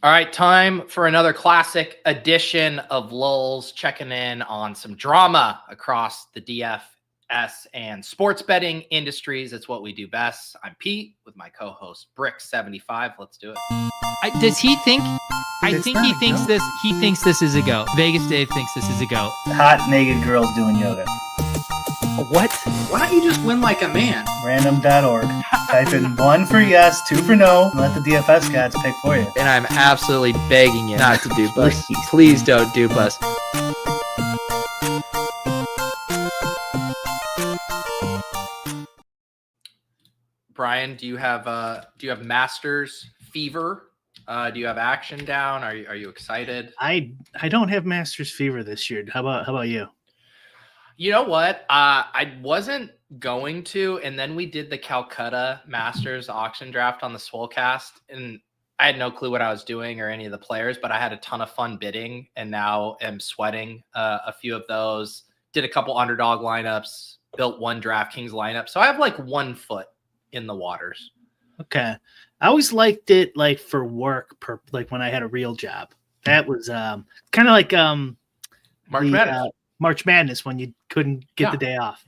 All right, time for another classic edition of Lulz, checking in on some drama across the DFS and sports betting industries. It's what we do best. I'm Pete with my co-host Bric75. Let's do it. Does he think? I think he thinks this. He thinks this is a go. Vegas Dave thinks this is a go. Hot naked girls doing yoga. What? Why don't you just win like a man? Random.org. Type in 1 for yes, 2 for no, and let the DFS gods pick for you. And I'm absolutely begging you not to dupe us. Please don't dupe us. Brian, do you have Masters fever? Do you have action down? Are you excited? I don't have Masters fever this year. How about you? You know what? I wasn't going to, and then we did the Calcutta Masters auction draft on the Swolecast, and I had no clue what I was doing or any of the players, but I had a ton of fun bidding, and now am sweating a few of those. Did a couple underdog lineups, built one DraftKings lineup, so I have like 1 foot in the waters. Okay, I always liked it like for work, like when I had a real job. That was kind of like March Madness. March Madness when you couldn't get the day off.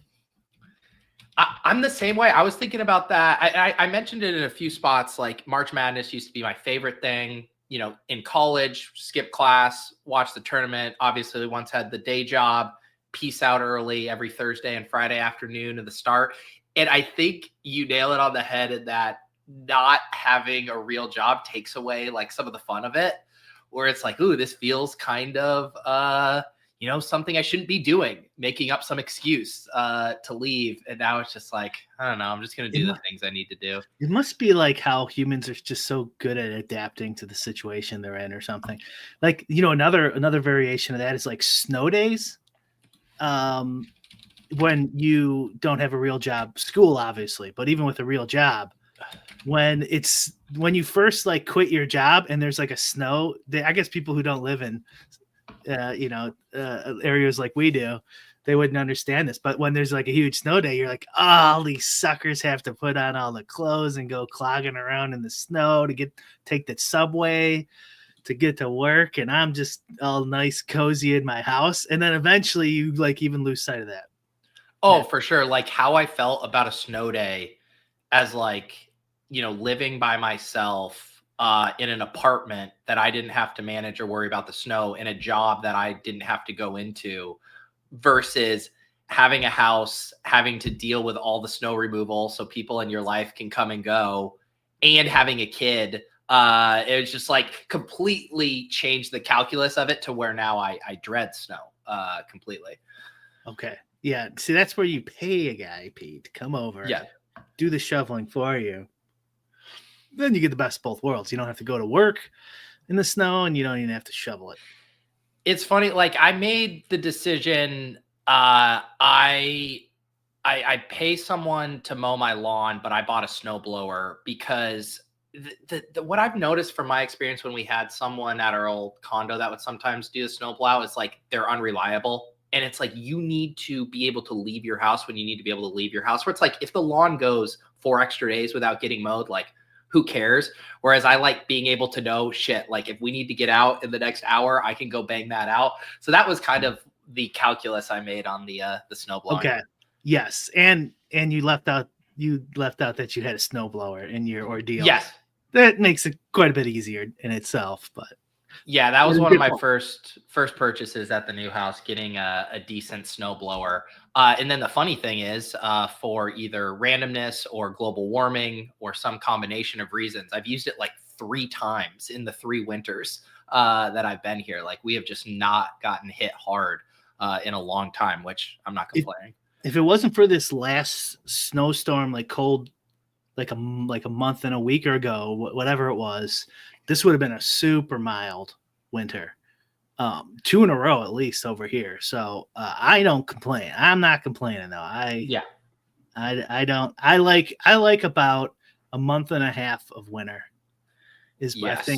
I'm the same way. I was thinking about that. I mentioned it in a few spots. Like March Madness used to be my favorite thing. You know, in college, skip class, watch the tournament. Obviously, we once had the day job, peace out early every Thursday and Friday afternoon at the start. And I think you nail it on the head in that not having a real job takes away like some of the fun of it, where it's like, ooh, this feels kind of something I shouldn't be doing, making up some excuse to leave. And now it's just like, I don't know, I'm just going to do the things I need to do. It must be like how humans are just so good at adapting to the situation they're in or something. Like, another variation of that is like snow days. When you don't have a real job, school, obviously, but even with a real job, when you first like quit your job and there's like a snow, I guess people who don't live in areas like we do, they wouldn't understand this. But when there's like a huge snow day, you're like, oh, all these suckers have to put on all the clothes and go clogging around in the snow to take the subway to get to work. And I'm just all nice, cozy in my house. And then eventually you like even lose sight of that. Oh, for sure. Like how I felt about a snow day as like, living by myself in an apartment that I didn't have to manage or worry about the snow, in a job that I didn't have to go into, versus having a house, having to deal with all the snow removal so people in your life can come and go, and having a kid. It was just like completely changed the calculus of it to where now I dread snow completely. Okay. Yeah. See, that's where you pay a guy, Pete, to come over. Yeah. Do the shoveling for you. Then you get the best of both worlds. You don't have to go to work in the snow, and you don't even have to shovel it. It's funny. Like I made the decision. I pay someone to mow my lawn, but I bought a snowblower because what I've noticed from my experience when we had someone at our old condo that would sometimes do the snowplow is like they're unreliable. And it's like you need to be able to leave your house when you need to be able to leave your house. Where it's like if the lawn goes 4 extra days without getting mowed, like who cares? Whereas I like being able to know shit. Like if we need to get out in the next hour, I can go bang that out. So that was kind of the calculus I made on the snowblower. Okay. Yes, and you left out that you had a snowblower in your ordeal. Yes, that makes it quite a bit easier in itself, but. Yeah, that was one of my first purchases at the new house, getting a decent snowblower. And then the funny thing is, for either randomness or global warming or some combination of reasons, I've used it like 3 times in the 3 winters that I've been here. Like we have just not gotten hit hard in a long time, which I'm not complaining. If it wasn't for this last snowstorm, like cold, like a month and a week ago, whatever it was, this would have been a super mild winter, 2 in a row at least over here. So I don't complain. I'm not complaining though. I don't. I like about a month and a half of winter. Yes.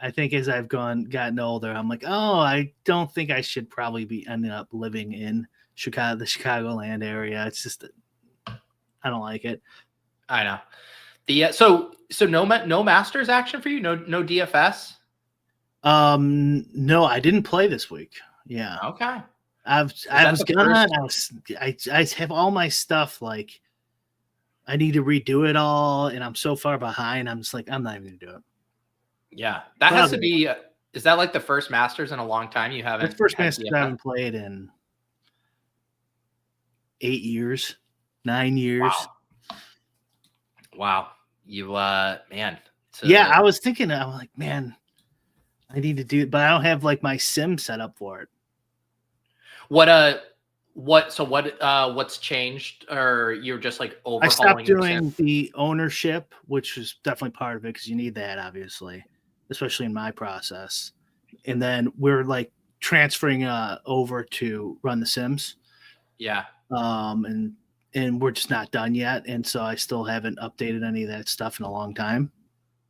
I think as I've gotten older, I'm like, oh, I don't think I should probably be ending up living in the Chicagoland area. It's just, I don't like it. I know. The so no Masters action for you? No DFS? No, I didn't play this week. Yeah. Okay. I that was the gonna. first- I have all my stuff. Like, I need to redo it all, and I'm so far behind. I'm just like, I'm not even gonna do it. Yeah, that But has I'll to do it. be. Is that like the first Masters in a long time you That's haven't the first had Masters I DFS? haven't played in 8 years, 9 years. Wow. You man. Yeah, I was thinking. I'm like, man, I need to do it, but I don't have like my sim set up for it. what's changed, or you're just like I stopped overhauling your doing sim? the ownership, which is definitely part of it because you need that, obviously, especially in my process. And then we're like transferring over to run the Sims, Yeah. and we're just not done yet. And so I still haven't updated any of that stuff in a long time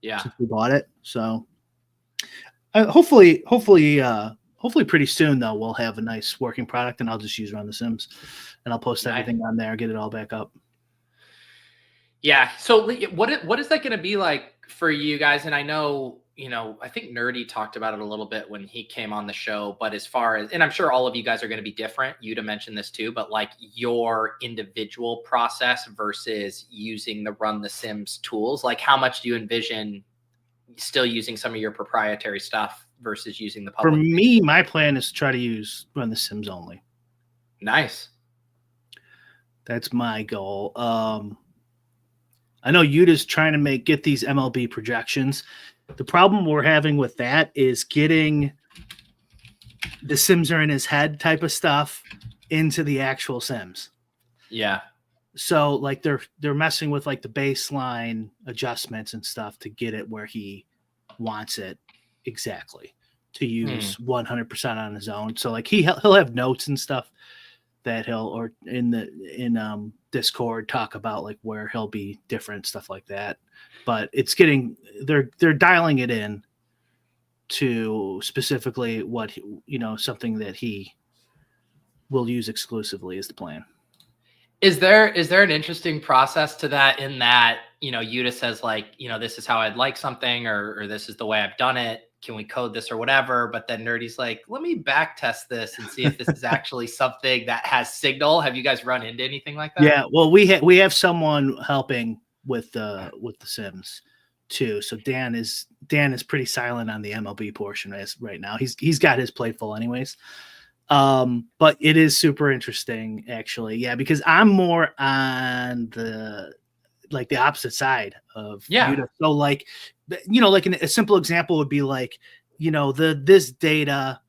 Yeah. since we bought it. So hopefully pretty soon though we'll have a nice working product, and I'll just use Run the Sims, and I'll post Nice. everything on there, get it all back up. Yeah. So what is that going to be like for you guys? And I know, I think Nerdy talked about it a little bit when he came on the show, but as far as, and I'm sure all of you guys are going to be different. You'd have mentioned this too, but like your individual process versus using the Run the Sims tools, like how much do you envision still using some of your proprietary stuff versus using the For public? me, my plan is to try to use Run the Sims only. Nice. That's my goal. I know Youda's trying to get these MLB projections. The problem we're having with that is getting the Sims are in his head type of stuff into the actual Sims. Yeah. So like they're messing with like the baseline adjustments and stuff to get it where he wants it exactly to use 100% on his own. So like he'll have notes and stuff that he'll, or in Discord, talk about like where he'll be different, stuff like that. But it's getting, they're dialing it in to specifically what something that he will use exclusively is the plan. Is there an interesting process to that, in that, Youda says like, this is how I'd like something, or this is the way I've done it. Can we code this or whatever? But then Nerdy's like, let me back test this and see if this is actually something that has signal. Have you guys run into anything like that? Yeah. Well, we have someone helping with the Sims too. So Dan is pretty silent on the MLB portion right now. He's got his plate full anyways. But it is super interesting actually. Yeah, because I'm more on the opposite side of Youda. So like, like a simple example would be like, this data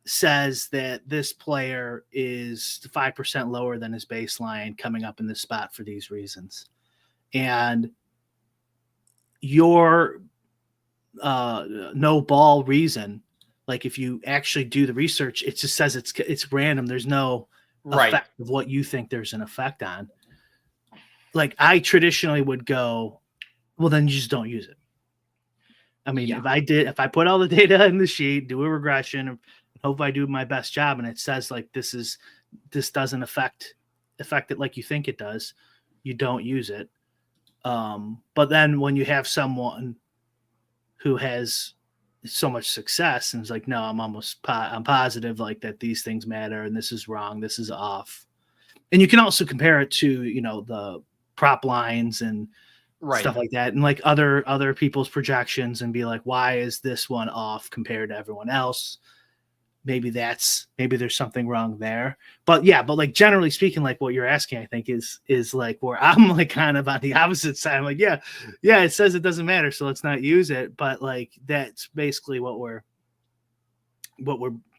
says that this player is 5% lower than his baseline coming up in this spot for these reasons. And your no ball reason, like if you actually do the research, it just says it's random. There's no effect of what you think there's an effect on. Like I traditionally would go, well, then you just don't use it. I mean, if I put all the data in the sheet, do a regression, and hope I do my best job, and it says like this doesn't affect it like you think it does, you don't use it. But then when you have someone who has so much success and is like, no, I'm positive like that these things matter and this is wrong, this is off. And you can also compare it to, the prop lines and stuff like that, and like other people's projections, and be like, why is this one off compared to everyone else? Maybe there's something wrong there. But like generally speaking, like what you're asking, I think is like where I'm like kind of on the opposite side. I'm like, yeah, it says it doesn't matter, so let's not use it. But like that's basically what we're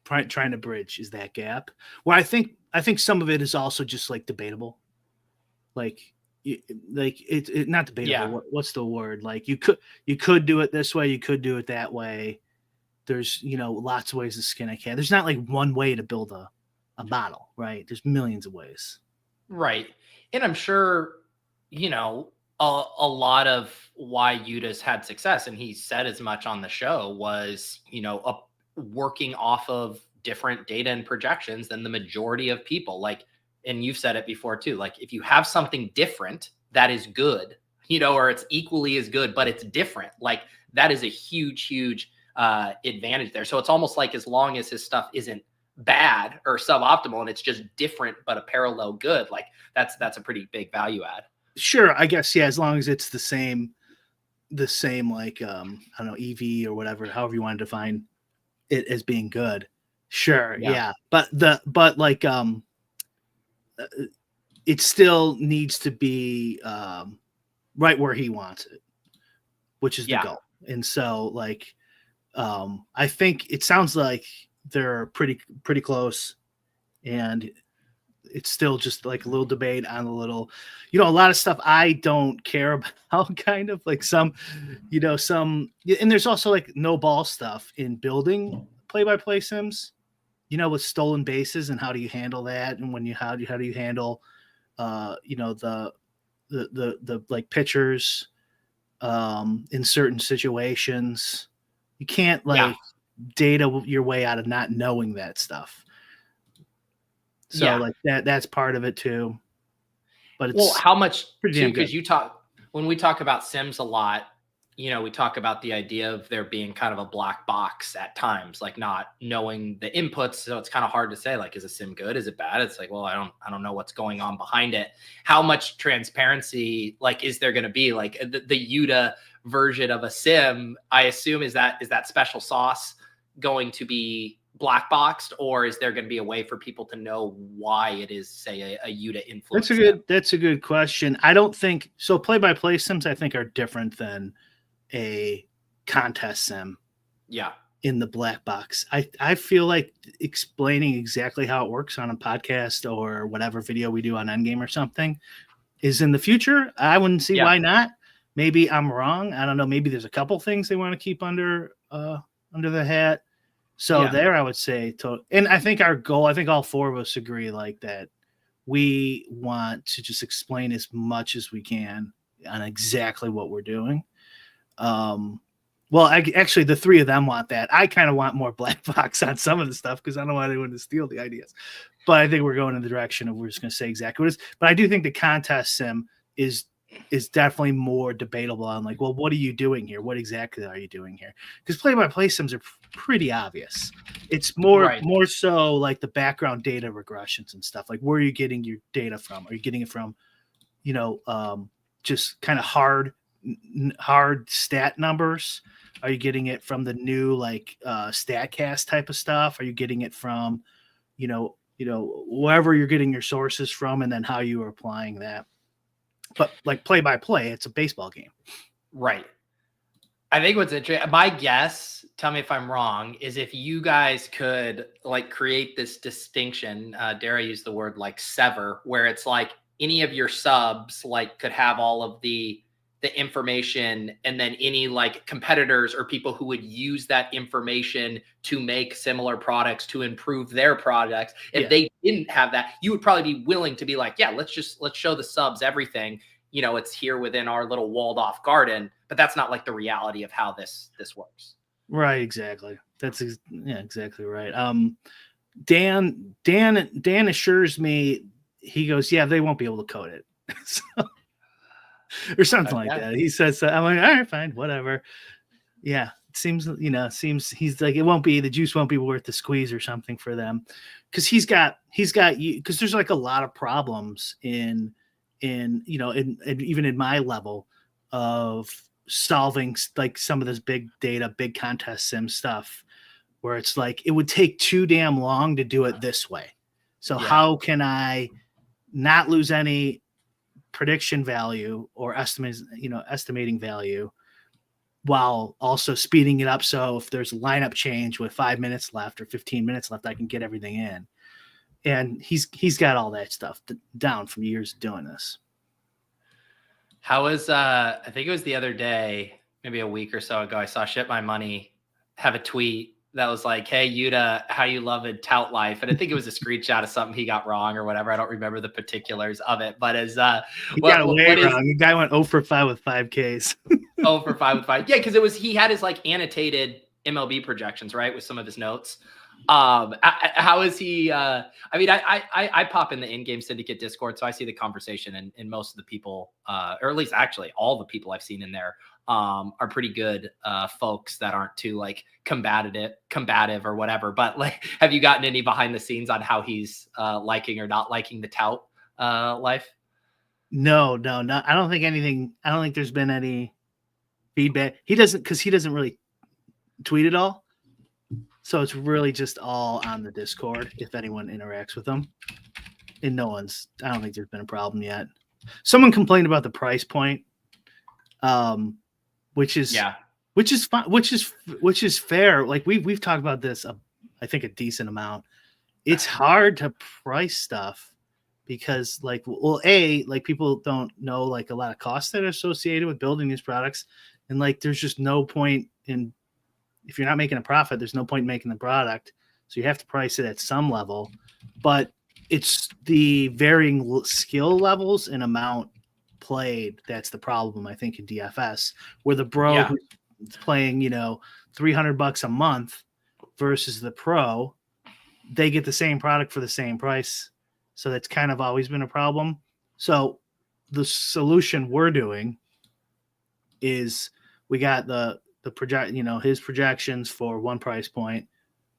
trying to bridge, is that gap. Where I think some of it is also just like debatable. Like it's not debatable. Yeah. What's the word? Like you could do it this way, you could do it that way. There's, lots of ways to skin a cat. There's not like one way to build a model, right? There's millions of ways. Right. And I'm sure, a lot of why Yuda's had success, and he said as much on the show, was, working off of different data and projections than the majority of people. Like, and you've said it before too, like if you have something different that is good, or it's equally as good, but it's different, like that is a huge advantage there. So it's almost like as long as his stuff isn't bad or suboptimal and it's just different but a parallel good, like that's a pretty big value add. Sure, I guess, yeah, as long as it's the same like I don't know, EV or whatever, however you want to define it as being good. Sure, yeah. But it still needs to be right where he wants it, which is the goal. And so like I think it sounds like they're pretty close, and it's still just like a little debate on a little, a lot of stuff I don't care about, kind of like some, and there's also like no ball stuff in building play-by-play sims, with stolen bases, and how do you handle that, and when how do you handle the like pitchers in certain situations. You can't data your way out of not knowing that stuff. So like that's part of it too. But it's how much too, because when we talk about sims a lot, we talk about the idea of there being kind of a black box at times, like not knowing the inputs. So it's kind of hard to say, like, is a sim good? Is it bad? It's like, well, I don't know what's going on behind it. How much transparency, like, is there going to be? Like the Youda version of a sim, I assume, is that special sauce going to be black boxed, or is there going to be a way for people to know why it is, say, a Youda influence? That's a good question. I don't think so. Play-by-play sims, I think, are different than a contest sim. In the black box. I feel like explaining exactly how it works on a podcast or whatever video we do on Endgame or something is in the future. I wouldn't see why not. Maybe I'm wrong. I don't know. Maybe there's a couple things they want to keep under the hat. So there, I would say, and I think our goal, I think all four of us agree like that. We want to just explain as much as we can on exactly what we're doing. Well, actually, the three of them want that. I kind of want more black box on some of the stuff because I don't want anyone to steal the ideas. But I think we're going in the direction of we're just going to say exactly what it is. But I do think the contest sim is definitely more debatable on like, well, what are you doing here? What exactly are you doing here? Because play-by-play sims are pretty obvious. It's more so like the background data regressions and stuff. Like, where are you getting your data from? Are you getting it from, just kind of hard stat numbers? Are you getting it from the new like StatCast type of stuff? Are you getting it from, wherever you're getting your sources from, and then how you are applying that? But like play-by-play, it's a baseball game. Right. I think what's interesting, my guess, tell me if I'm wrong, is if you guys could like create this distinction, dare I use the word like sever, where it's like any of your subs like could have all of the information, and then any like competitors or people who would use that information to make similar products to improve their products. If they didn't have that, you would probably be willing to be like, let's show the subs everything. It's here within our little walled off garden, but that's not like the reality of how this works. Right. Exactly. That's exactly right. Dan assures me, he goes, they won't be able to code it. So, or something like that. He says, I'm like, all right, fine, whatever. Yeah. It seems he's like, the juice won't be worth the squeeze or something for them. Cause he's got you, cause there's like a lot of problems in even in my level of solving like some of this big data, big contest sim stuff where it's like, it would take too damn long to do it this way. So how can I not lose any prediction value or estimating value while also speeding it up? So if there's a lineup change with 5 minutes left or 15 minutes left, I can get everything in. And he's got all that stuff down from years of doing this. How was I think it was the other day, maybe a week or so ago, I saw Shit My Money have a tweet that was like, hey, Youda, how you loving tout life? And I think it was a screenshot of something he got wrong or whatever. I don't remember the particulars of it, but as he got it way wrong. The guy went 0 for 5 with 5Ks. 0 for 5 with 5. Yeah, because he had his like annotated MLB projections, right, with some of his notes. How is he? I mean, I pop in the Endgame Syndicate Discord, so I see the conversation, and most of the people, or at least actually all the people I've seen in there, are pretty good folks that aren't too like combative or whatever. But like, have you gotten any behind the scenes on how he's liking or not liking the tout life? No, I don't think anything. I don't think there's been any feedback. He doesn't really tweet at all. So it's really just all on the Discord if anyone interacts with them. And I don't think there's been a problem yet. Someone complained about the price point, which is fine, which is fair. Like we've talked about this, I think a decent amount. It's hard to price stuff because like people don't know like a lot of costs that are associated with building these products, and like there's just no point in, if you're not making a profit, there's no point in making the product. So you have to price it at some level, but it's the varying skill levels and amount played that's the problem, I think, in DFS, where the bro who's playing $300 a month versus the pro, they get the same product for the same price. So that's kind of always been a problem. So the solution we're doing is we got the project, his projections for one price point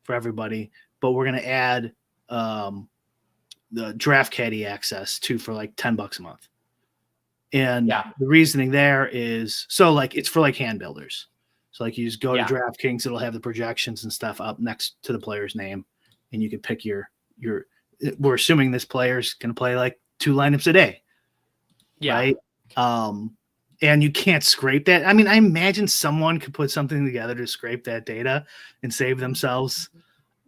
for everybody, but we're going to add the draft caddy access too for like $10 a month. And the reasoning there is, so like it's for like hand builders. So like you just go to DraftKings, it'll have the projections and stuff up next to the player's name, and you can pick your. We're assuming this player's going to play like 2 lineups a day, right? And you can't scrape that. I mean, I imagine someone could put something together to scrape that data and save themselves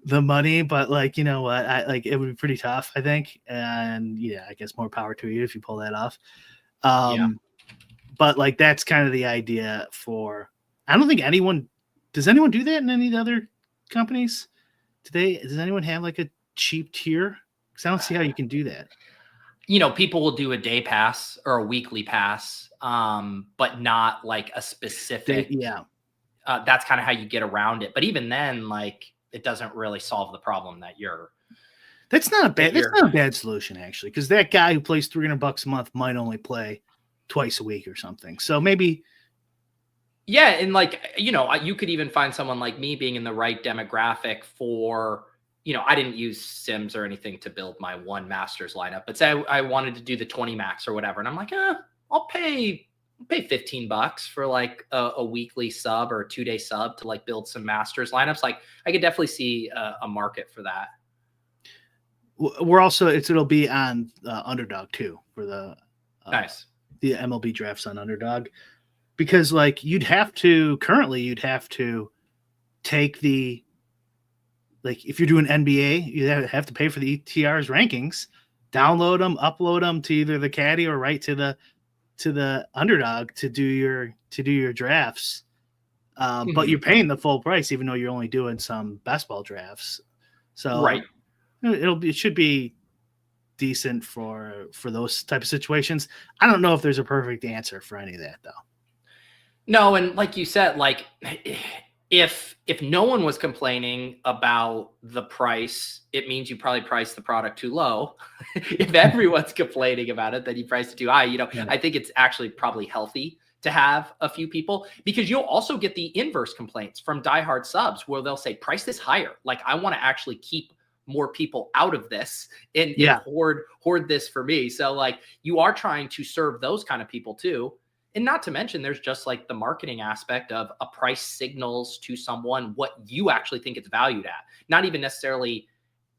the money, but like, you know what? It would be pretty tough, I think. And I guess more power to you if you pull that off. But like, that's kind of the idea for, I don't think does anyone do that in any of the other companies? Does anyone have like a cheap tier? Because I don't see how you can do that. People will do a day pass or a weekly pass, but not like a specific. That's kind of how you get around it. But even then, like, it doesn't really solve the problem that you're. That's not a bad solution, actually, because that guy who plays $300 a month might only play twice a week or something. So maybe. Yeah, and like, you could even find someone like me being in the right demographic for. I didn't use Sims or anything to build my one Masters lineup, but say I wanted to do the 20 max or whatever. And I'm like, I'll pay $15 for like a weekly sub or a 2-day sub to like build some Masters lineups. Like I could definitely see a market for that. We're also, it'll be on Underdog too for the nice. The MLB drafts on Underdog, because like you'd have to take like if you're doing NBA, you have to pay for the ETR's rankings, download them, upload them to either the caddy or right to the Underdog to do your drafts. But you're paying the full price, even though you're only doing some best ball drafts. So it should be decent for those type of situations. I don't know if there's a perfect answer for any of that though. No, and like you said, like if no one was complaining about the price, it means you probably priced the product too low. If everyone's complaining about it, then you priced it too high. I think it's actually probably healthy to have a few people, because you'll also get the inverse complaints from diehard subs where they'll say, price this higher. Like I want to actually keep more people out of this and hoard this for me. So like you are trying to serve those kind of people too. And not to mention, there's just like the marketing aspect of a price signals to someone what you actually think it's valued at. Not even necessarily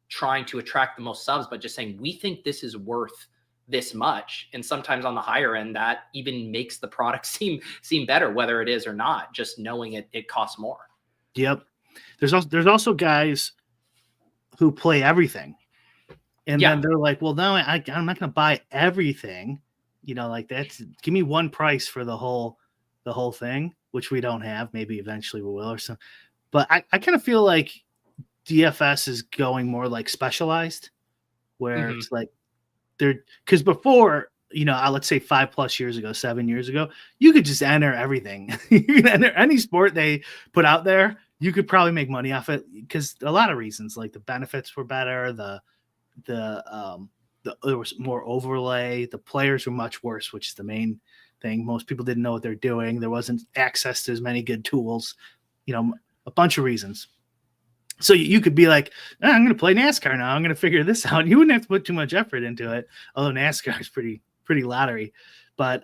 trying to attract the most subs, but just saying, we think this is worth this much. And sometimes on the higher end, that even makes the product seem better, whether it is or not, just knowing it costs more. Yep. There's also guys who play everything. And then they're like, well, no, I'm not going to buy everything. Like give me one price for the whole thing, which we don't have. Maybe eventually we will or something. But I kind of feel like DFS is going more like specialized, where it's like because before, let's say 5+ years ago, 7 years ago, you could just enter everything. You can enter any sport they put out there. You could probably make money off it because a lot of reasons, like the benefits were better, there was more overlay. The players were much worse, which is the main thing. Most people didn't know what they're doing. There wasn't access to as many good tools, a bunch of reasons. So you could be like, I'm going to play NASCAR now. I'm going to figure this out. You wouldn't have to put too much effort into it. Although NASCAR is pretty lottery, but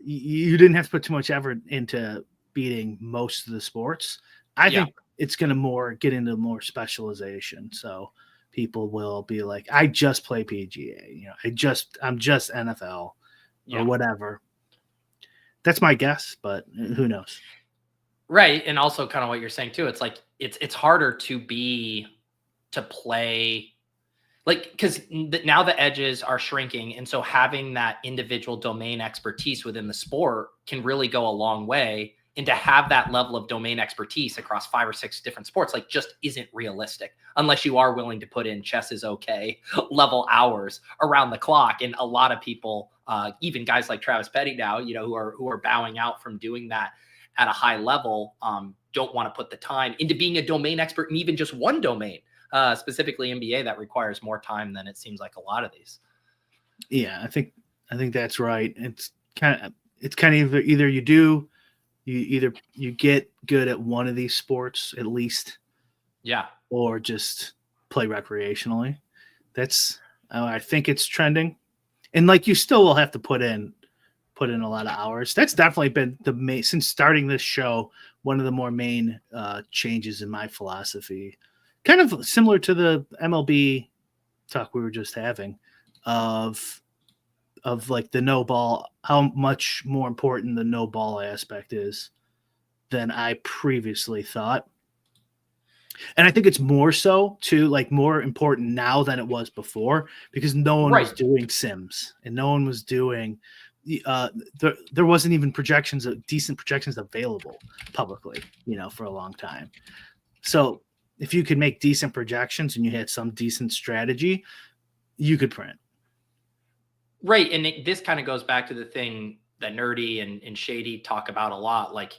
you didn't have to put too much effort into beating most of the sports. I think it's going to get into more specialization. So people will be like, I just play PGA, I'm just NFL or whatever. That's my guess, but who knows? Right. And also kind of what you're saying too. It's like, it's harder to play like, because now the edges are shrinking. And so having that individual domain expertise within the sport can really go a long way. And to have that level of domain expertise across 5 or 6 different sports, like, just isn't realistic unless you are willing to put in chess is okay level hours around the clock. And a lot of people, even guys like Travis Petty now, who are bowing out from doing that at a high level, don't want to put the time into being a domain expert in even just one domain, specifically NBA, that requires more time than it seems like a lot of these. Yeah, I think that's right. It's kind of either you get good at one of these sports at least, or just play recreationally. That's I think it's trending, and like you still will have to put in a lot of hours. That's definitely been the main, since starting this show, one of the more main changes in my philosophy, kind of similar to the MLB talk we were just having of like the no ball, how much more important the no ball aspect is than I previously thought. And I think it's more so too, like more important now than it was before, because no one was doing sims and no one was doing, there wasn't even decent projections available publicly, for a long time. So if you could make decent projections and you had some decent strategy, you could print. Right. And this kind of goes back to the thing that Nerdy and Shady talk about a lot. Like,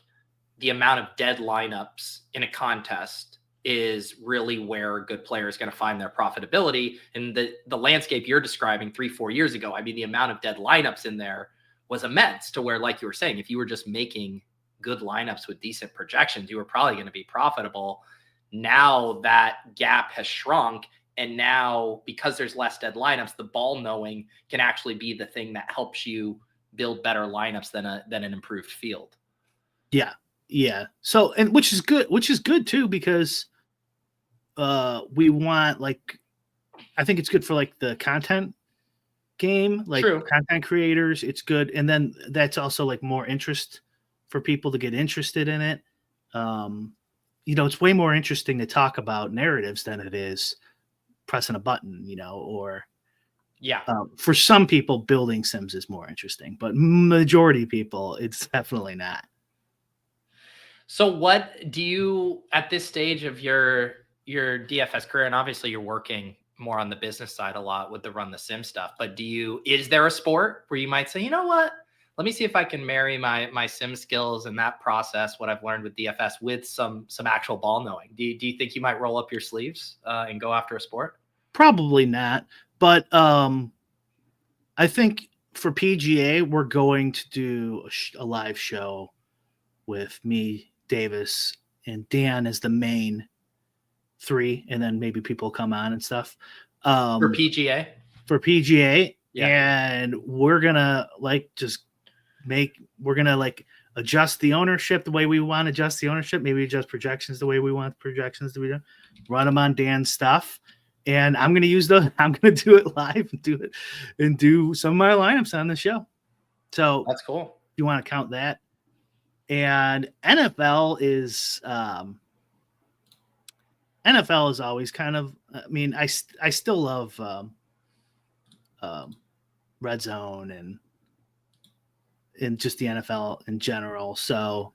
the amount of dead lineups in a contest is really where a good player is going to find their profitability. And the landscape you're describing 3-4 years ago, I mean, the amount of dead lineups in there was immense, to where, like you were saying, if you were just making good lineups with decent projections, you were probably going to be profitable. Now that gap has shrunk. And now, because there's less dead lineups, the ball knowing can actually be the thing that helps you build better lineups than an improved field. Yeah. Yeah. So, and which is good too, because we want, like, I think it's good for like the content game, like content creators. It's good. And then that's also like more interest for people to get interested in it. It's way more interesting to talk about narratives than it is pressing a button, or for some people, building sims is more interesting, but majority of people, it's definitely not. So what do you, at this stage of your DFS career, and obviously you're working more on the business side a lot with the run the sim stuff, but is there a sport where you might say, you know what, let me see if I can marry my sim skills and that process, what I've learned with DFS, with some actual ball knowing? Do you think you might roll up your sleeves and go after a sport? Probably not, but I think for PGA, we're going to do a live show with me, Davis, and Dan as the main 3, and then maybe people come on and stuff. For PGA? For PGA, and we're gonna adjust the ownership the way we want to adjust the ownership, maybe adjust projections the way we want projections to be done, run them on Dan's stuff. And I'm going to do it live and do some of my lineups on the show. So that's cool. You want to count that. And NFL is always kind of, I mean, I still love Red Zone and just the NFL in general. So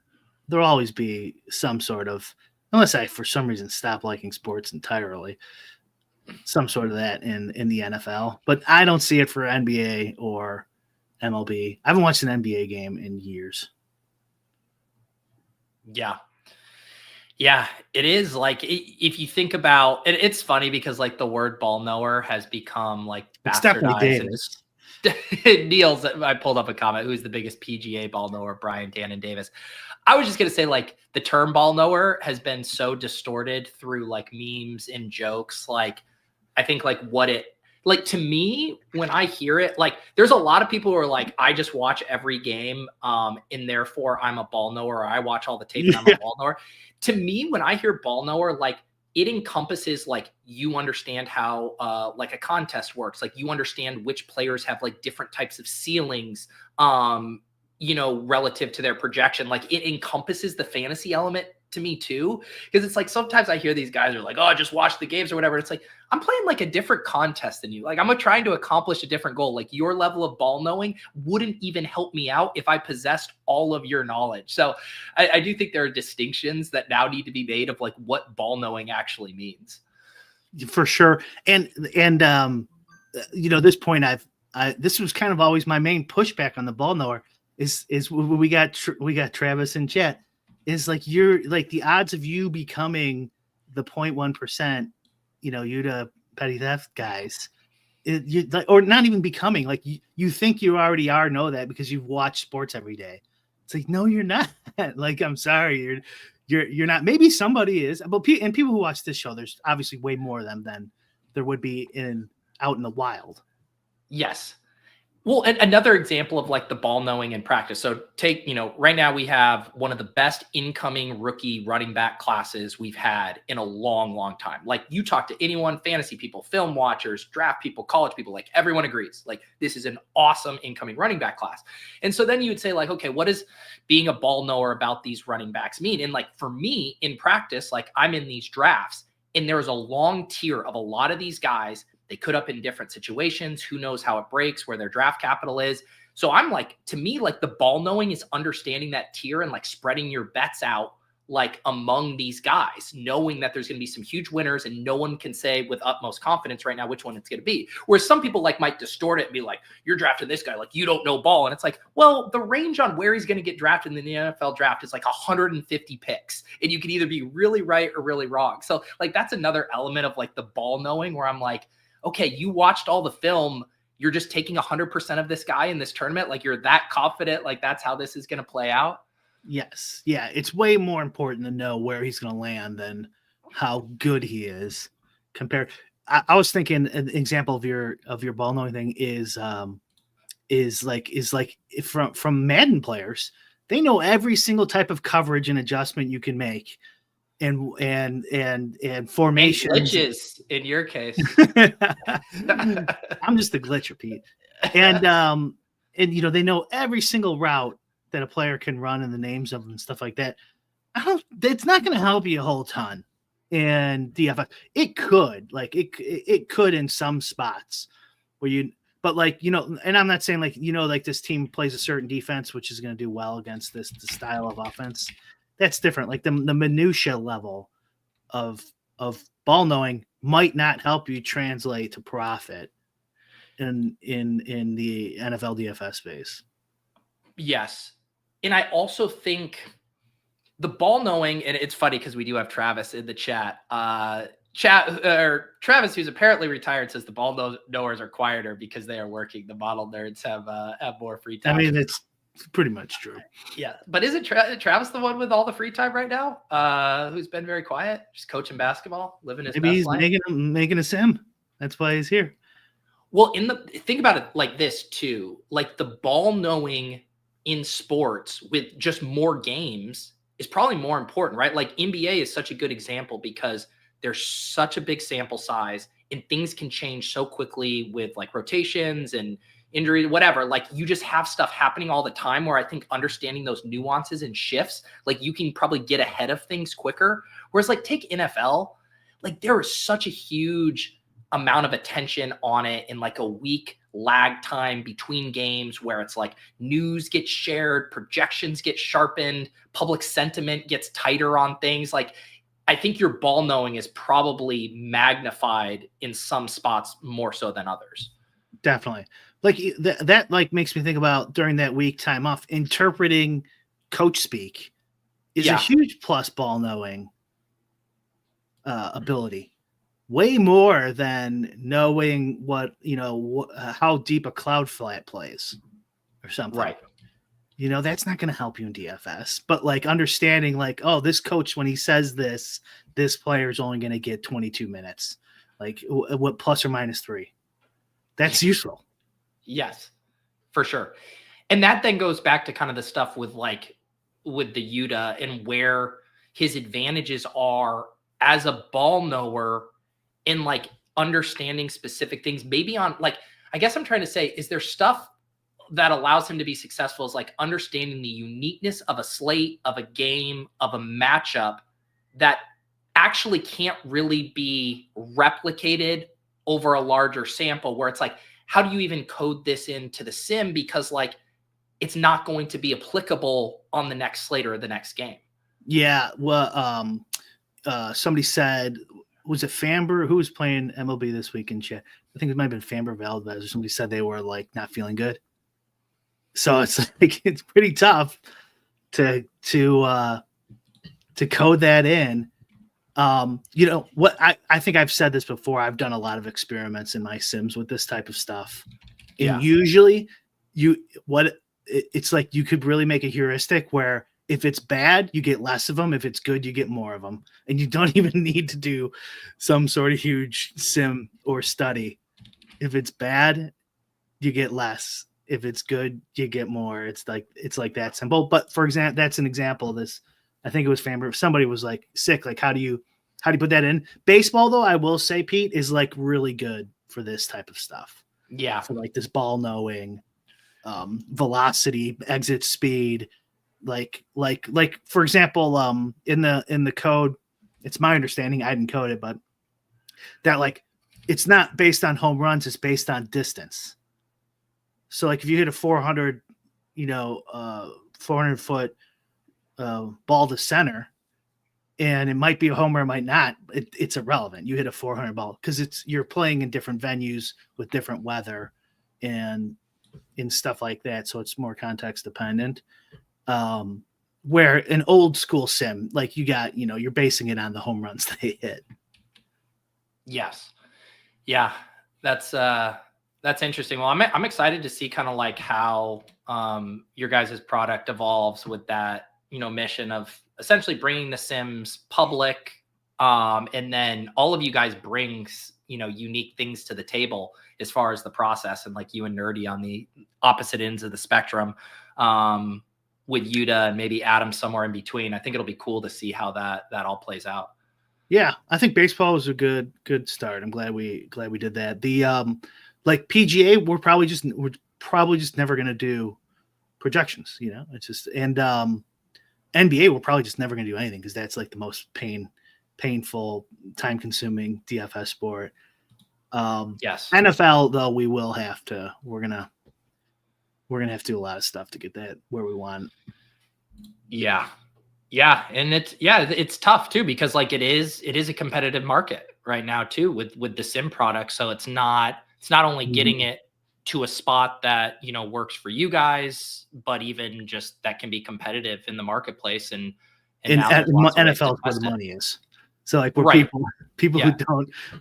there'll always be some sort of, unless I, for some reason, stop liking sports entirely, some sort of that in the NFL, but I don't see it for NBA or MLB. I haven't watched an NBA game in years. Yeah, it is like, if you think about it, it's funny because like the word ball knower has become like Stephanie Davis. Niels, I pulled up a comment. Who's the biggest PGA ball knower? Brian, Dan, and Davis. I was just going to say, like, the term ball knower has been so distorted through like memes and jokes. Like, I think like to me, when I hear it, like there's a lot of people who are like, I just watch every game and therefore I'm a ball knower, or I watch all the tape and I'm a ball knower. To me, when I hear ball knower, like it encompasses like you understand how like a contest works. Like you understand which players have like different types of ceilings, relative to their projection. Like it encompasses the fantasy element to me too. Because it's like sometimes I hear these guys are like, oh, just watch the games or whatever. It's like, I'm playing like a different contest than you. Like I'm trying to accomplish a different goal. Like your level of ball knowing wouldn't even help me out if I possessed all of your knowledge. So I do think there are distinctions that now need to be made of like what ball knowing actually means. For sure. And this point this was kind of always my main pushback on the ball knower is we got Travis in chat is like, you're like the odds of you becoming the 0.1%, Youda petty theft guys, or not even becoming, like you think you already know that because you've watched sports every day. It's like, no, you're not. Like, I'm sorry. You're not. Maybe somebody is, but and people who watch this show, there's obviously way more of them than there would be out in the wild. Yes. Well, and another example of like the ball knowing in practice. So take, right now we have one of the best incoming rookie running back classes we've had in a long, long time. Like you talk to anyone, fantasy people, film watchers, draft people, college people, like everyone agrees, like this is an awesome incoming running back class. And so then you would say like, okay, what does being a ball knower about these running backs mean? And like for me in practice, like I'm in these drafts and there's a long tier of a lot of these guys. They could up in different situations. Who knows how it breaks, where their draft capital is. So I'm like, to me, like the ball knowing is understanding that tier and like spreading your bets out like among these guys, knowing that there's going to be some huge winners and no one can say with utmost confidence right now which one it's going to be. Whereas some people like might distort it and be like, you're drafting this guy, like you don't know ball. And it's like, well, the range on where he's going to get drafted in the NFL draft is like 150 picks. And you can either be really right or really wrong. So like, that's another element of like the ball knowing where I'm like, okay, you watched all the film. You're just taking 100% of this guy in this tournament. Like you're that confident. Like that's how this is going to play out. Yes. Yeah. It's way more important to know where he's going to land than how good he is compared. I was thinking an example of your ball knowing thing is like from Madden players, they know every single type of coverage and adjustment you can make. And formations. Glitches in your case. I'm just a glitcher, Pete. And they know every single route that a player can run and the names of them and stuff like that. It's not going to help you a whole ton in DFS. It could, like it could in some spots where but like, and I'm not saying like, like this team plays a certain defense, which is going to do well against the style of offense. That's different. Like the minutia level of ball knowing might not help you translate to profit in the NFL DFS space. Yes. And I also think the ball knowing, and it's funny because we do have Travis in the chat. Travis, who's apparently retired, says the ball knowers are quieter because they are working. The model nerds have more free time. I mean, it's pretty much true. Yeah. But isn't Travis the one with all the free time right now? Who's been very quiet, just coaching basketball, living his best life? Maybe he's making a sim. That's why he's here. Well, think about it like this too. Like the ball knowing in sports with just more games is probably more important, right? Like NBA is such a good example because there's such a big sample size and things can change so quickly with like rotations and injury, whatever. Like you just have stuff happening all the time where I think understanding those nuances and shifts, like you can probably get ahead of things quicker. Whereas like take NFL, like there is such a huge amount of attention on it in like a week lag time between games where it's like news gets shared, projections get sharpened, public sentiment gets tighter on things. Like I think your ball knowing is probably magnified in some spots more so than others. Definitely. Like that like makes me think about during that week time off, interpreting coach speak is a huge plus ball knowing ability. way more than knowing what, how deep a cloud flat plays or something. Right. That's not going to help you in DFS, but like understanding like, oh, this coach, when he says this player is only going to get 22 minutes, like what plus or minus 3, that's useful. Yes, for sure. And that then goes back to kind of the stuff with the Youda and where his advantages are as a ball knower in like understanding specific things, maybe on like, I guess I'm trying to say, is there stuff that allows him to be successful is like understanding the uniqueness of a slate, of a game, of a matchup that actually can't really be replicated over a larger sample, where it's like, how do you even code this into the sim? Because like, it's not going to be applicable on the next slate or the next game. Yeah. Well, somebody said, was it Famber who was playing MLB this week in chat? I think it might have been Famber Valdez or somebody said they were like not feeling good. So it's like it's pretty tough to code that in. What I think I've said this before. I've done a lot of experiments in my sims with this type of stuff, and usually it's like you could really make a heuristic where if it's bad, you get less of them. If it's good, you get more of them, and you don't even need to do some sort of huge sim or study. If it's bad, you get less. If it's good, you get more. It's like that simple. But for example, that's an example of this. I think it was Famber. If somebody was like sick, like how do you put that in? Baseball, though, I will say, Pete, is like really good for this type of stuff. Yeah. For like this ball knowing, velocity, exit speed, like for example, in the code, it's my understanding, I didn't code it, but that like it's not based on home runs, it's based on distance. So like if you hit a 400 foot ball to center, and it might be a homer, it might not. It's irrelevant. You hit a 400 ball because you're playing in different venues with different weather and stuff like that. So it's more context dependent. Where an old school sim, like you got, you're basing it on the home runs they hit. Yes. Yeah. That's interesting. Well, I'm excited to see kind of like how your guys' product evolves with that, mission of essentially bringing the Sims public. And then all of you guys brings, unique things to the table as far as the process, and like you and Nerdy on the opposite ends of the spectrum, with Youda and maybe Adam somewhere in between. I think it'll be cool to see how that all plays out. Yeah. I think baseball was a good start. I'm glad we did that. The, like PGA, we're probably just never going to do projections, it's just, and, NBA, we're probably just never going to do anything because that's like the most painful, time-consuming DFS sport. Yes. NFL, though, we will have to. We're gonna have to do a lot of stuff to get that where we want. Yeah, and it's tough too because like it is a competitive market right now too with the sim product. So it's not only getting it to a spot that works for you guys, but even just that can be competitive in the markemiarketplace. And NFL is where the money is. So like where people who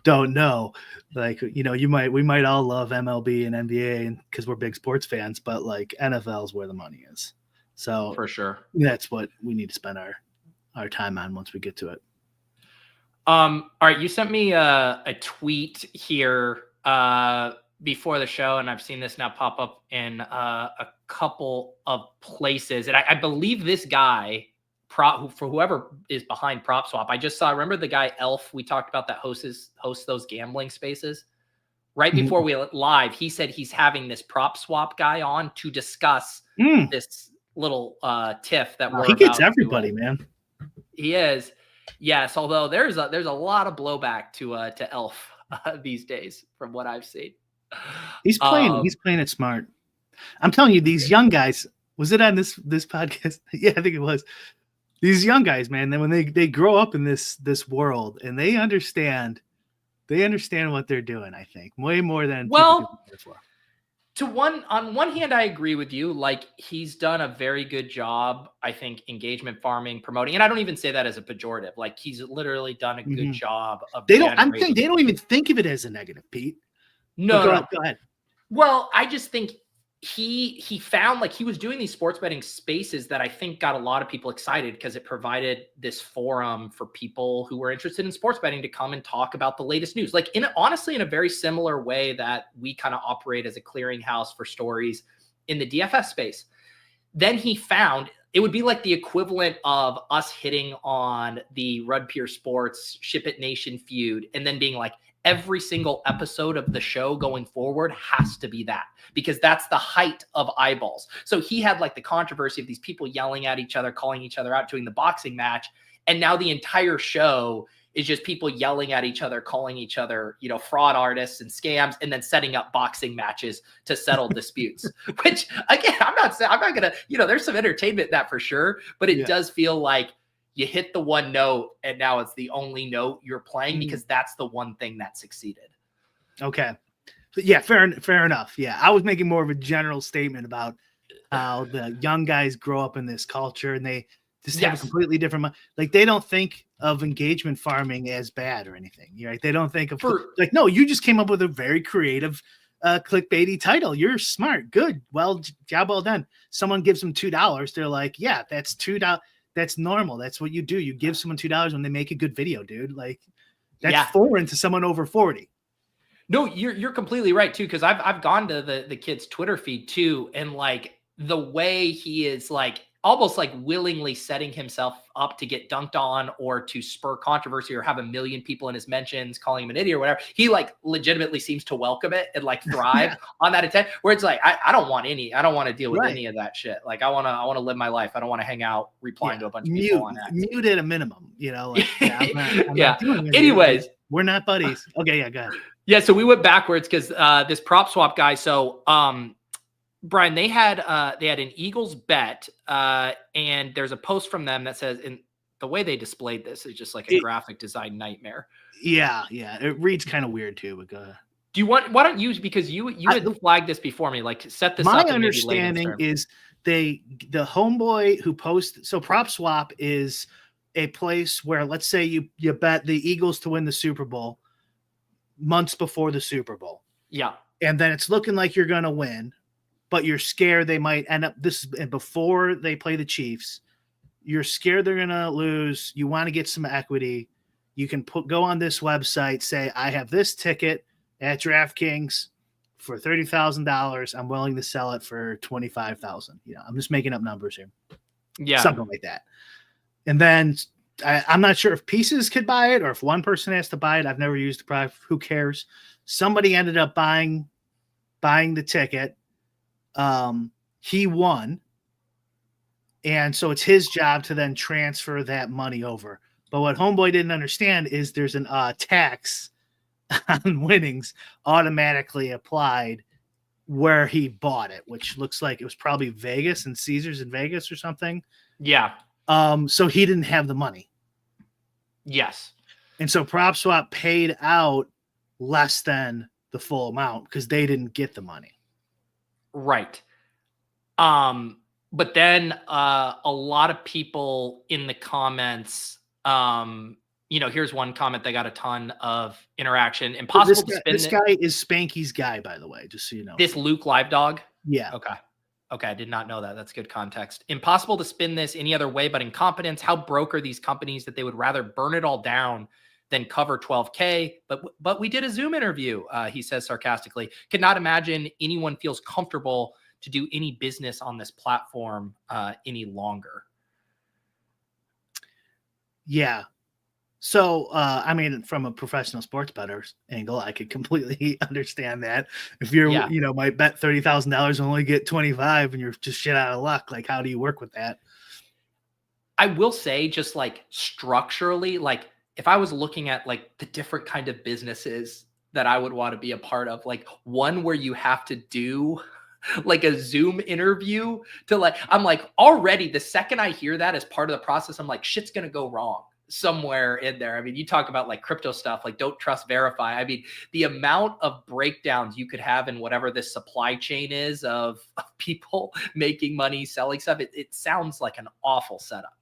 don't know, like we might all love MLB and NBA because we're big sports fans, but like NFL is where the money is. So for sure, that's what we need to spend our time on once we get to it. All right, you sent me a tweet here before the show, and I've seen this now pop up in a couple of places, and I believe this guy, for whoever is behind PropSwap, I just saw. Remember the guy Elf we talked about that hosts those gambling spaces? Right before we went live, he said he's having this PropSwap guy on to discuss this little tiff that he gets everybody, man. He is, yes. Although there's a lot of blowback to Elf these days, from what I've seen. He's playing it smart. I'm telling you, these young guys. Was it on this podcast? Yeah, I think it was. These young guys, man. Then when they grow up in this world and they understand what they're doing. I think way more than people before. On one hand, I agree with you. Like, he's done a very good job, I think, engagement farming, promoting, and I don't even say that as a pejorative. Like, he's literally done a good job of I'm saying they don't even think of it as a negative, Pete. No, go ahead. Well, I just think he found, like, he was doing these sports betting spaces that I think got a lot of people excited because it provided this forum for people who were interested in sports betting to come and talk about the latest news. Like, honestly, in a very similar way that we kind of operate as a clearinghouse for stories in the DFS space. Then he found it would be like the equivalent of us hitting on the Rudd Pierce Sports Ship It Nation feud and then being like, every single episode of the show going forward has to be that, because that's the height of eyeballs. So he had like the controversy of these people yelling at each other, calling each other out, doing the boxing match. And now the entire show is just people yelling at each other, calling each other, fraud artists and scams, and then setting up boxing matches to settle disputes, which, again, I'm not going to, there's some entertainment in that for sure, but it does feel like you hit the one note and now it's the only note you're playing because that's the one thing that succeeded. Okay. Yeah, fair enough. Yeah, I was making more of a general statement about how the young guys grow up in this culture and they just have a completely different, like, they don't think of engagement farming as bad or anything. Right? They don't think of no, you just came up with a very creative clickbaity title. You're smart. Good. Well, job well done. Someone gives them $2. They're like, yeah, that's $2. That's normal. That's what you do. You give someone $2 when they make a good video, dude. Like, that's foreign to someone over 40. No, you're completely right too. Cause I've gone to the kid's Twitter feed too. And like the way he is like almost like willingly setting himself up to get dunked on or to spur controversy or have a million people in his mentions calling him an idiot or whatever. He like legitimately seems to welcome it and like thrive on that intent, where it's like, I don't want to deal with any of that shit. Like I want to live my life. I don't want to hang out replying to a bunch of people on that. Mute at a minimum, like, I'm not doing it. Anyways, we're not buddies. Okay. Yeah. Go ahead. Yeah. So we went backwards because this PropSwap guy. So, Brian, they had an Eagles bet, and there's a post from them that says, and the way they displayed this is just like a graphic design nightmare. Yeah, it reads kind of weird too. But go ahead. Why don't you, because you had flagged this before me, like set this up. My understanding is the homeboy who posted, so PropSwap is a place where, let's say you bet the Eagles to win the Super Bowl months before the Super Bowl. Yeah. And then it's looking like you're going to win, but you're scared they might end up before they play the Chiefs. You're scared they're going to lose. You want to get some equity. You can go on this website, say, I have this ticket at DraftKings for $30,000. I'm willing to sell it for $25,000. I'm just making up numbers here. Yeah. Something like that. And then I'm not sure if pieces could buy it or if one person has to buy it. I've never used the product. Who cares? Somebody ended up buying the ticket. He won. And so it's his job to then transfer that money over. But what homeboy didn't understand is there's an tax on winnings automatically applied where he bought it, which looks like it was probably Vegas and Caesars in Vegas or something. Yeah. So he didn't have the money. Yes. And so PropSwap paid out less than the full amount because they didn't get the money. Right. But then a lot of people in the comments, here's one comment that got a ton of interaction. Impossible to spin. This guy is Spanky's guy, by the way, just so you know. This Luke Live Dog? Yeah. Okay, I did not know that. That's good context. Impossible to spin this any other way but incompetence. How broke are these companies that they would rather burn it all down than cover 12K? But we did a Zoom interview, he says sarcastically. Could not imagine anyone feels comfortable to do any business on this platform any longer. Yeah. So, from a professional sports bettor's angle, I could completely understand that. If you're, might bet $30,000 and only get 25 and you're just shit out of luck, like, how do you work with that? I will say, just like structurally, like if I was looking at like the different kind of businesses that I would want to be a part of, like one where you have to do like a Zoom interview to I'm like, already the second I hear that as part of the process, I'm like, shit's going to go wrong. somewhere in there. I mean, you talk about like crypto stuff, like don't trust, verify. I mean, the amount of breakdowns you could have in whatever this supply chain is of people making money, selling stuff, it sounds like an awful setup.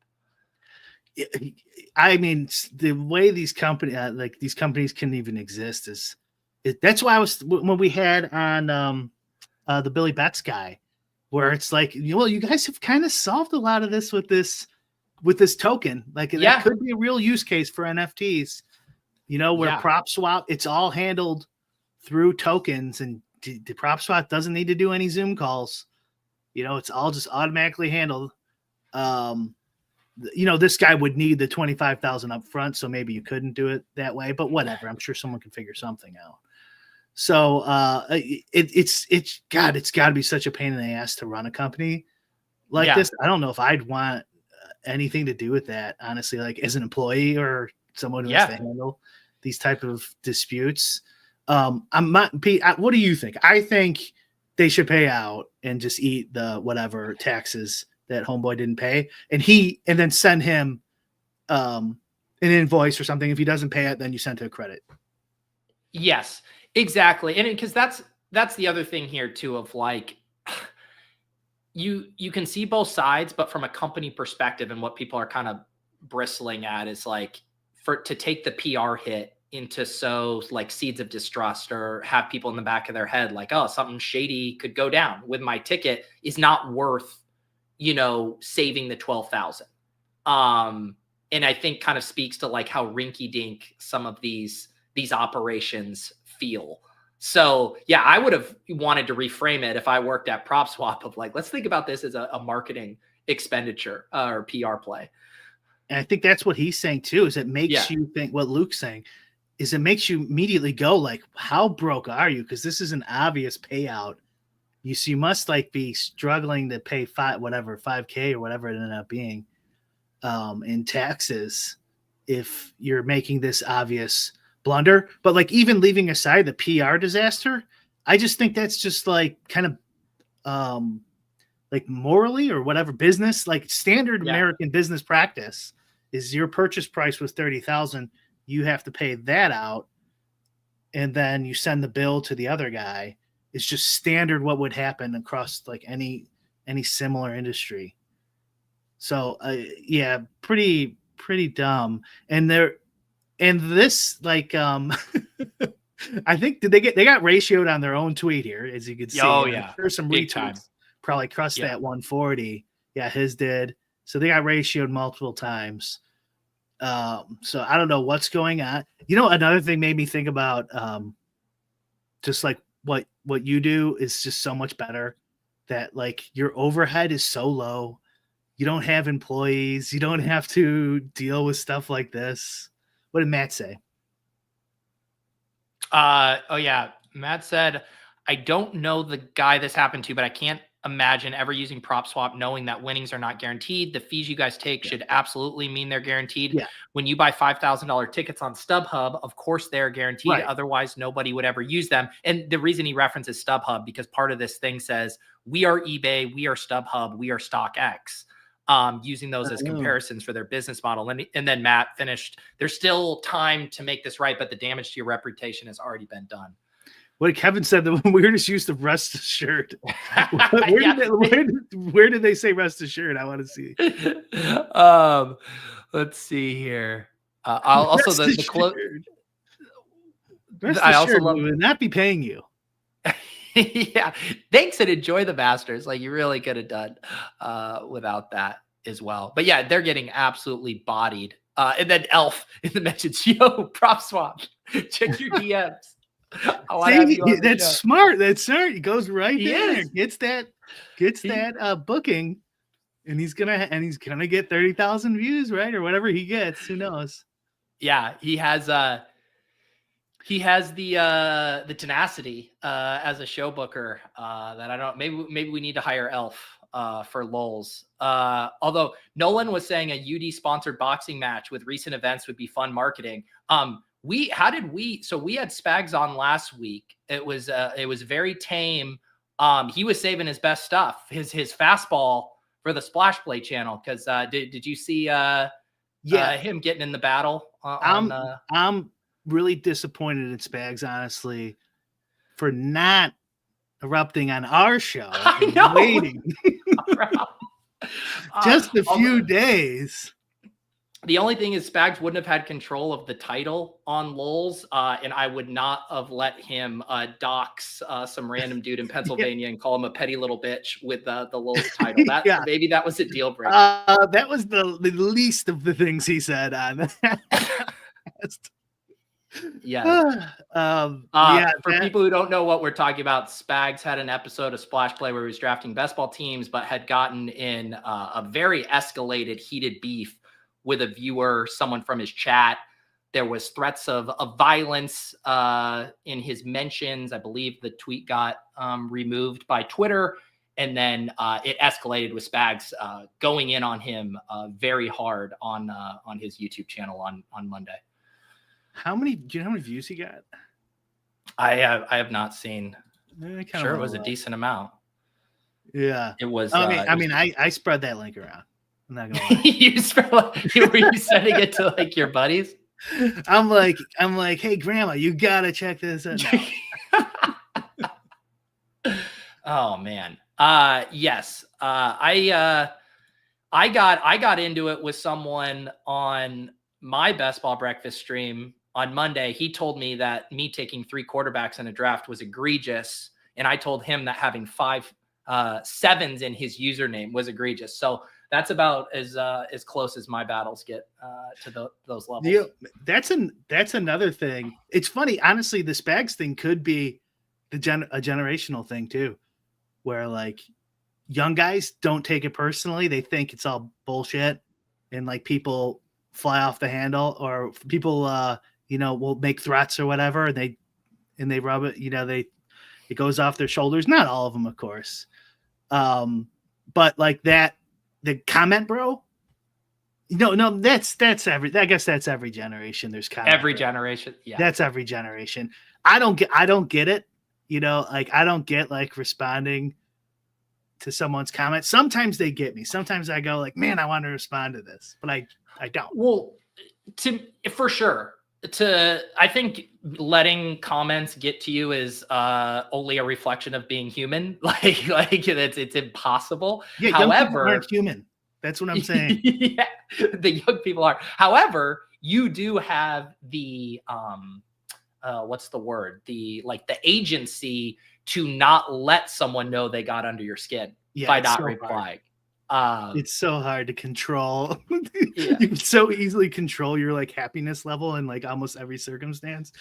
I mean, the way these companies can even exist that's why when we had on the Billy Betts guy, where it's like, you guys have kind of solved a lot of this with this token. Like that could be a real use case for NFTs, where PropSwap, it's all handled through tokens, and the PropSwap doesn't need to do any Zoom calls. It's all just automatically handled. This guy would need the 25,000 up front, so maybe you couldn't do it that way, but whatever. I'm sure someone can figure something out. So it's got to be such a pain in the ass to run a company like this. I don't know if I'd want anything to do with that, honestly, like as an employee or someone who has to handle these type of disputes. I'm not, Pete, what do you think? I think they should pay out and just eat the whatever taxes that homeboy didn't pay, and then send him an invoice or something. If he doesn't pay it, then you send to a credit. Yes, exactly. And because that's the other thing here too, of like, you can see both sides, but from a company perspective, and what people are kind of bristling at is like, to take the PR hit into sow like seeds of distrust, or have people in the back of their head like, oh, something shady could go down with my ticket, is not worth, saving the 12,000. And I think kind of speaks to like how rinky dink some of these operations feel. So yeah, I would have wanted to reframe it if I worked at PropSwap of like, let's think about this as a marketing expenditure or PR play. And I think that's what he's saying too, is it makes you think, what Luke's saying is it makes you immediately go like, how broke are you? Because this is an obvious payout. You must like be struggling to pay $5K or whatever it ended up being in taxes if you're making this obvious blunder. But like, even leaving aside the PR disaster, I just think that's just like kind of like morally or whatever business, like standard American business practice is your purchase price was 30,000. You have to pay that out. And then you send the bill to the other guy. It's just standard what would happen across like any similar industry. So pretty dumb. And this like I think they got ratioed on their own tweet here, as you can see. Oh yeah, there's some big retweets time. Probably crushed that 140. Yeah, his did. So they got ratioed multiple times. So I don't know what's going on. Another thing made me think about just like what you do is just so much better, that like your overhead is so low. You don't have employees. You don't have to deal with stuff like this. What did Matt say? Matt said, I don't know the guy this happened to, but I can't imagine ever using PropSwap knowing that winnings are not guaranteed. The fees you guys take should absolutely mean they're guaranteed. Yeah. When you buy $5,000 tickets on StubHub, of course they're guaranteed. Right. Otherwise, nobody would ever use them. And the reason he references StubHub, because part of this thing says, we are eBay, we are StubHub, we are StockX. Using those as comparisons for their business model. And then Matt finished, there's still time to make this right, but the damage to your reputation has already been done. What Kevin said, the weirdest use of rest assured. Where did they say rest assured? I want to see. Let's see here. Also the quote. I also love would not be paying you. Yeah, thanks and enjoy the Masters. Like you really could have done without that as well. But yeah, they're getting absolutely bodied. And then Elf in the mentions, yo, PropSwap, check your DMs. That's smart. That's smart. He goes right there, gets that booking, and he's gonna get 30,000 views, right, or whatever he gets. Who knows? Yeah, he has the tenacity as a show booker that I don't. Maybe we need to hire Elf for lulz. Although Nolan was saying a UD sponsored boxing match with recent events would be fun marketing. We had Spags on last week. It was very tame. He was saving his best stuff, his fastball for the Splash Play channel. Cause did you see Yeah, him getting in the battle on. I'm really disappointed in Spags, honestly, for not erupting on our show I and know. waiting just a although- few days. The only thing is Spags wouldn't have had control of the title on Lulz, and I would not have let him dox some random dude in Pennsylvania and call him a petty little bitch with the Lulz title. That maybe that was a deal breaker. That was the least of the things he said on Yes. For people who don't know what we're talking about, Spags had an episode of Splash Play where he was drafting best ball teams, but had gotten in a very escalated, heated beef with a viewer, someone from his chat. There was threats of violence in his mentions. I believe the tweet got removed by Twitter. And then it escalated with Spags going in on him very hard on his YouTube channel on Monday. Do you know how many views he got? I have not seen. Sure, it was a decent amount. Yeah, it was. I spread that link around. I'm not gonna lie. Were you sending it to like your buddies? I'm like, hey, Grandma, you gotta check this out. No. Oh man. Yes. I got into it with someone on my best ball breakfast stream on Monday. He told me that me taking 3 quarterbacks in a draft was egregious, and I told him that having 5 sevens in his username was egregious. So that's about as close as my battles get to those levels. Yeah, that's another thing. It's funny, honestly. The Spags thing could be a generational thing too, where like young guys don't take it personally. They think it's all bullshit, and like people fly off the handle, or people will make threats or whatever, and they rub it. It goes off their shoulders. Not all of them, of course, but like that. The comment, bro. No, that's every. I guess that's every generation. There's comment. Every generation, yeah. That's every generation. I don't get it. Like I don't get like responding to someone's comment. Sometimes they get me. Sometimes I go like, man, I want to respond to this, but I don't. Well, for sure. I think letting comments get to you is only a reflection of being human. Like it's impossible. Yeah, however, young people aren't human. That's what I'm saying. Yeah, the young people are. However, you do have the what's the word? The agency to not let someone know they got under your skin by not replying. It's so hard to control. Yeah. You can so easily control your like happiness level in like almost every circumstance.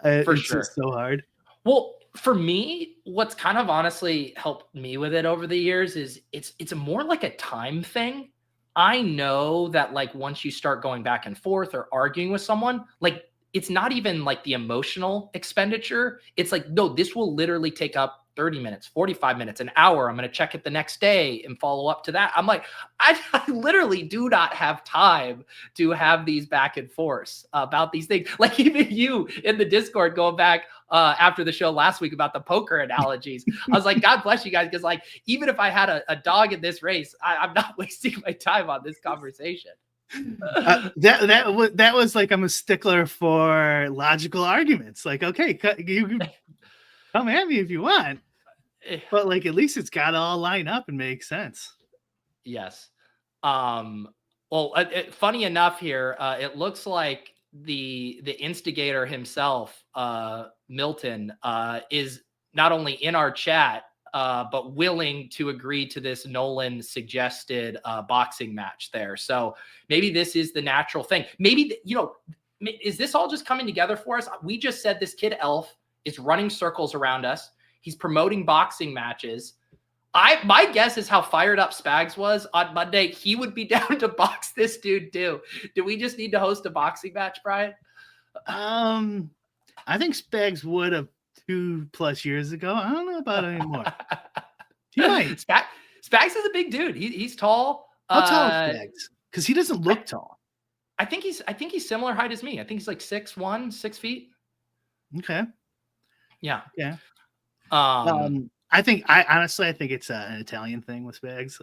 It's sure. just so hard. Well, for me, what's kind of honestly helped me with it over the years is it's more like a time thing. I know that like once you start going back and forth or arguing with someone, like it's not even like the emotional expenditure. It's like, no, this will literally take up 30 minutes, 45 minutes, an hour. I'm going to check it the next day and follow up to that. I'm like, I literally do not have time to have these back and forths about these things. Like even you in the Discord going back after the show last week about the poker analogies. I was like, God bless you guys. Because like, even if I had a dog in this race, I'm not wasting my time on this conversation. That was like, I'm a stickler for logical arguments. Like, okay, you come at me if you want, but like at least it's got to all line up and make sense. Yes. Well, funny enough here, it looks like the instigator himself, Milton, is not only in our chat, but willing to agree to this Nolan suggested boxing match there. So maybe this is the natural thing. Maybe, is this all just coming together for us? We just said this kid Elf is running circles around us. He's promoting boxing matches. My guess is how fired up Spags was on Monday. He would be down to box this dude too. Do we just need to host a boxing match, Brian? I think Spags would have 2+ years ago. I don't know about it anymore. He might. Spags is a big dude. He's tall. How tall is Spags? Because he doesn't look tall. I think he's similar height as me. I think he's like 6'1", 6 feet. Okay. Yeah. Yeah. I think it's an Italian thing with Spags.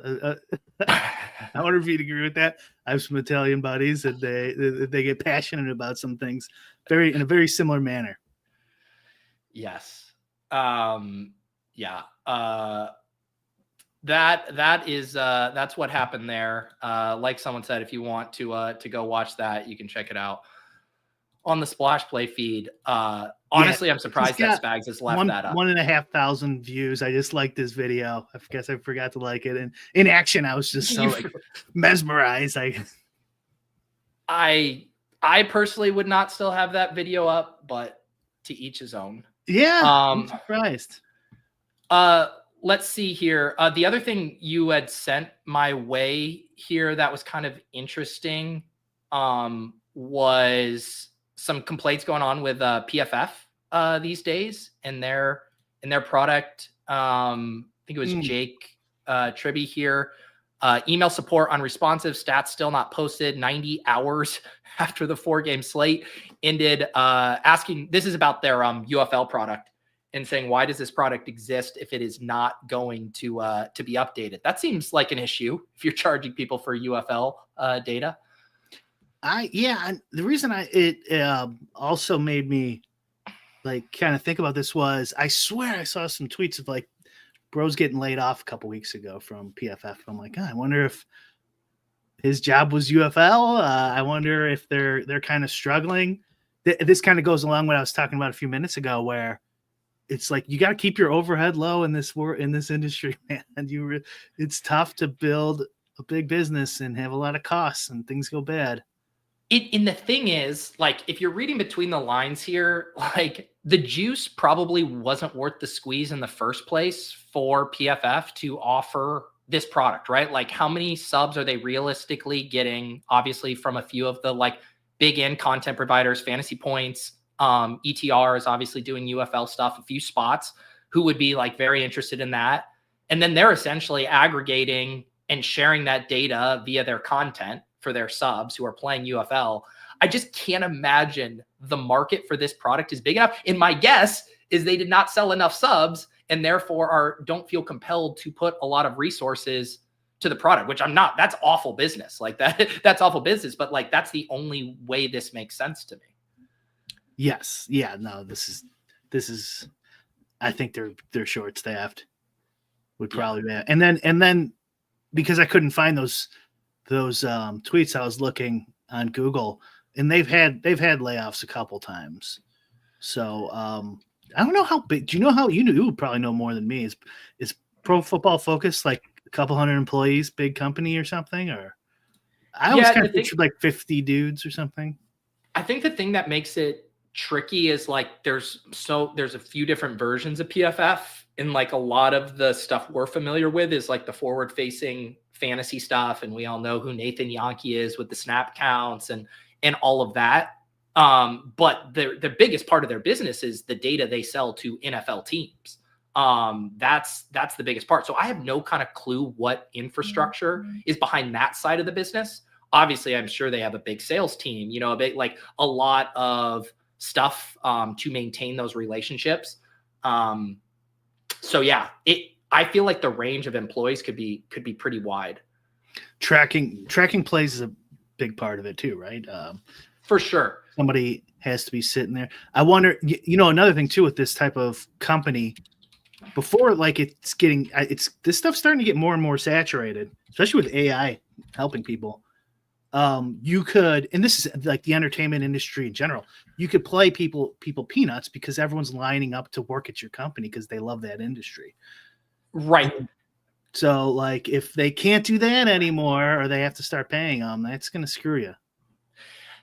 I wonder if you'd agree with that. I have some Italian buddies and they get passionate about some things in a very similar manner. Yes. Yeah. That's what happened there. Like someone said, if you want to go watch that, you can check it out on the Splash Play feed. Honestly, I'm surprised that Spags has left that up. 1,500 views. I just liked this video. I guess I forgot to like it. And in action, I was just so mesmerized. I personally would not still have that video up, but to each his own. Yeah, I'm surprised. Let's see here. The other thing you had sent my way here that was kind of interesting was some complaints going on with PFF these days and their product. I think it was Jake Tribby here. Email support unresponsive, stats still not posted 90 hours after the 4-game slate ended. Asking, this is about their UFL product, and saying, why does this product exist if it is not going to be updated? That seems like an issue if you're charging people for UFL data. The reason it also made me like kind of think about this was, I swear I saw some tweets of like Bro's getting laid off a couple weeks ago from PFF. I'm like, I wonder if his job was UFL. I wonder if they're kind of struggling. This kind of goes along with what I was talking about a few minutes ago, where it's like you got to keep your overhead low in this industry, man. It's tough to build a big business and have a lot of costs, and things go bad. And the thing is, like, if you're reading between the lines here, like the juice probably wasn't worth the squeeze in the first place for PFF to offer this product, right? Like, how many subs are they realistically getting? Obviously, from a few of the like big end content providers, Fantasy Points, ETR is obviously doing UFL stuff, a few spots who would be like very interested in that. And then they're essentially aggregating and sharing that data via their content for their subs who are playing UFL. I just can't imagine the market for this product is big enough. And my guess is they did not sell enough subs and therefore don't feel compelled to put a lot of resources to the product, which I'm not. That's awful business. Like that's awful business. But like, that's the only way this makes sense to me. Yes. Yeah. No, this is, I think they're short staffed. Would probably be. And then because I couldn't find those tweets, I was looking on Google, and they've had layoffs a couple times. So I don't know how big. Do you know how you would probably know more than me? Is Pro Football Focus like a couple hundred employees, big company or something? Or I always kind of pictured like 50 dudes or something. I think the thing that makes it tricky is like there's a few different versions of PFF, and like a lot of the stuff we're familiar with is like the forward facing fantasy stuff, and we all know who Nathan Yankee is with the snap counts and all of that. But the biggest part of their business is the data they sell to NFL teams. That's the biggest part. So I have no kind of clue what infrastructure is behind that side of the business. Obviously, I'm sure they have a big sales team, a lot of stuff to maintain those relationships. So yeah, I feel like the range of employees could be pretty wide. Tracking plays is a big part of it too, right? For sure. Somebody has to be sitting there. I wonder, another thing too with this type of company, before like this stuff's starting to get more and more saturated, especially with AI helping people. You could, and this is like the entertainment industry in general, you could play people peanuts because everyone's lining up to work at your company because they love that industry. Right. So like if they can't do that anymore, or they have to start paying them, that's going to screw you.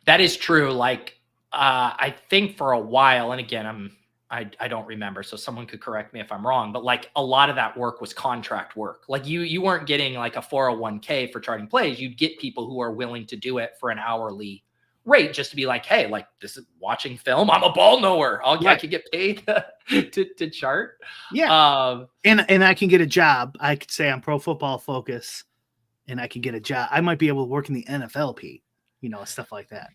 That is true. Like, I think for a while, and again, I don't remember, so someone could correct me if I'm wrong, but like a lot of that work was contract work. Like you weren't getting like a 401k for charting plays. You'd get people who are willing to do it for an hourly rate just to be like, hey, like this is watching film. I'm a ball knower. I can get paid to chart. Yeah. And I can get a job. I could say I'm Pro Football Focus and I can get a job. I might be able to work in the NFL, Pete, stuff like that.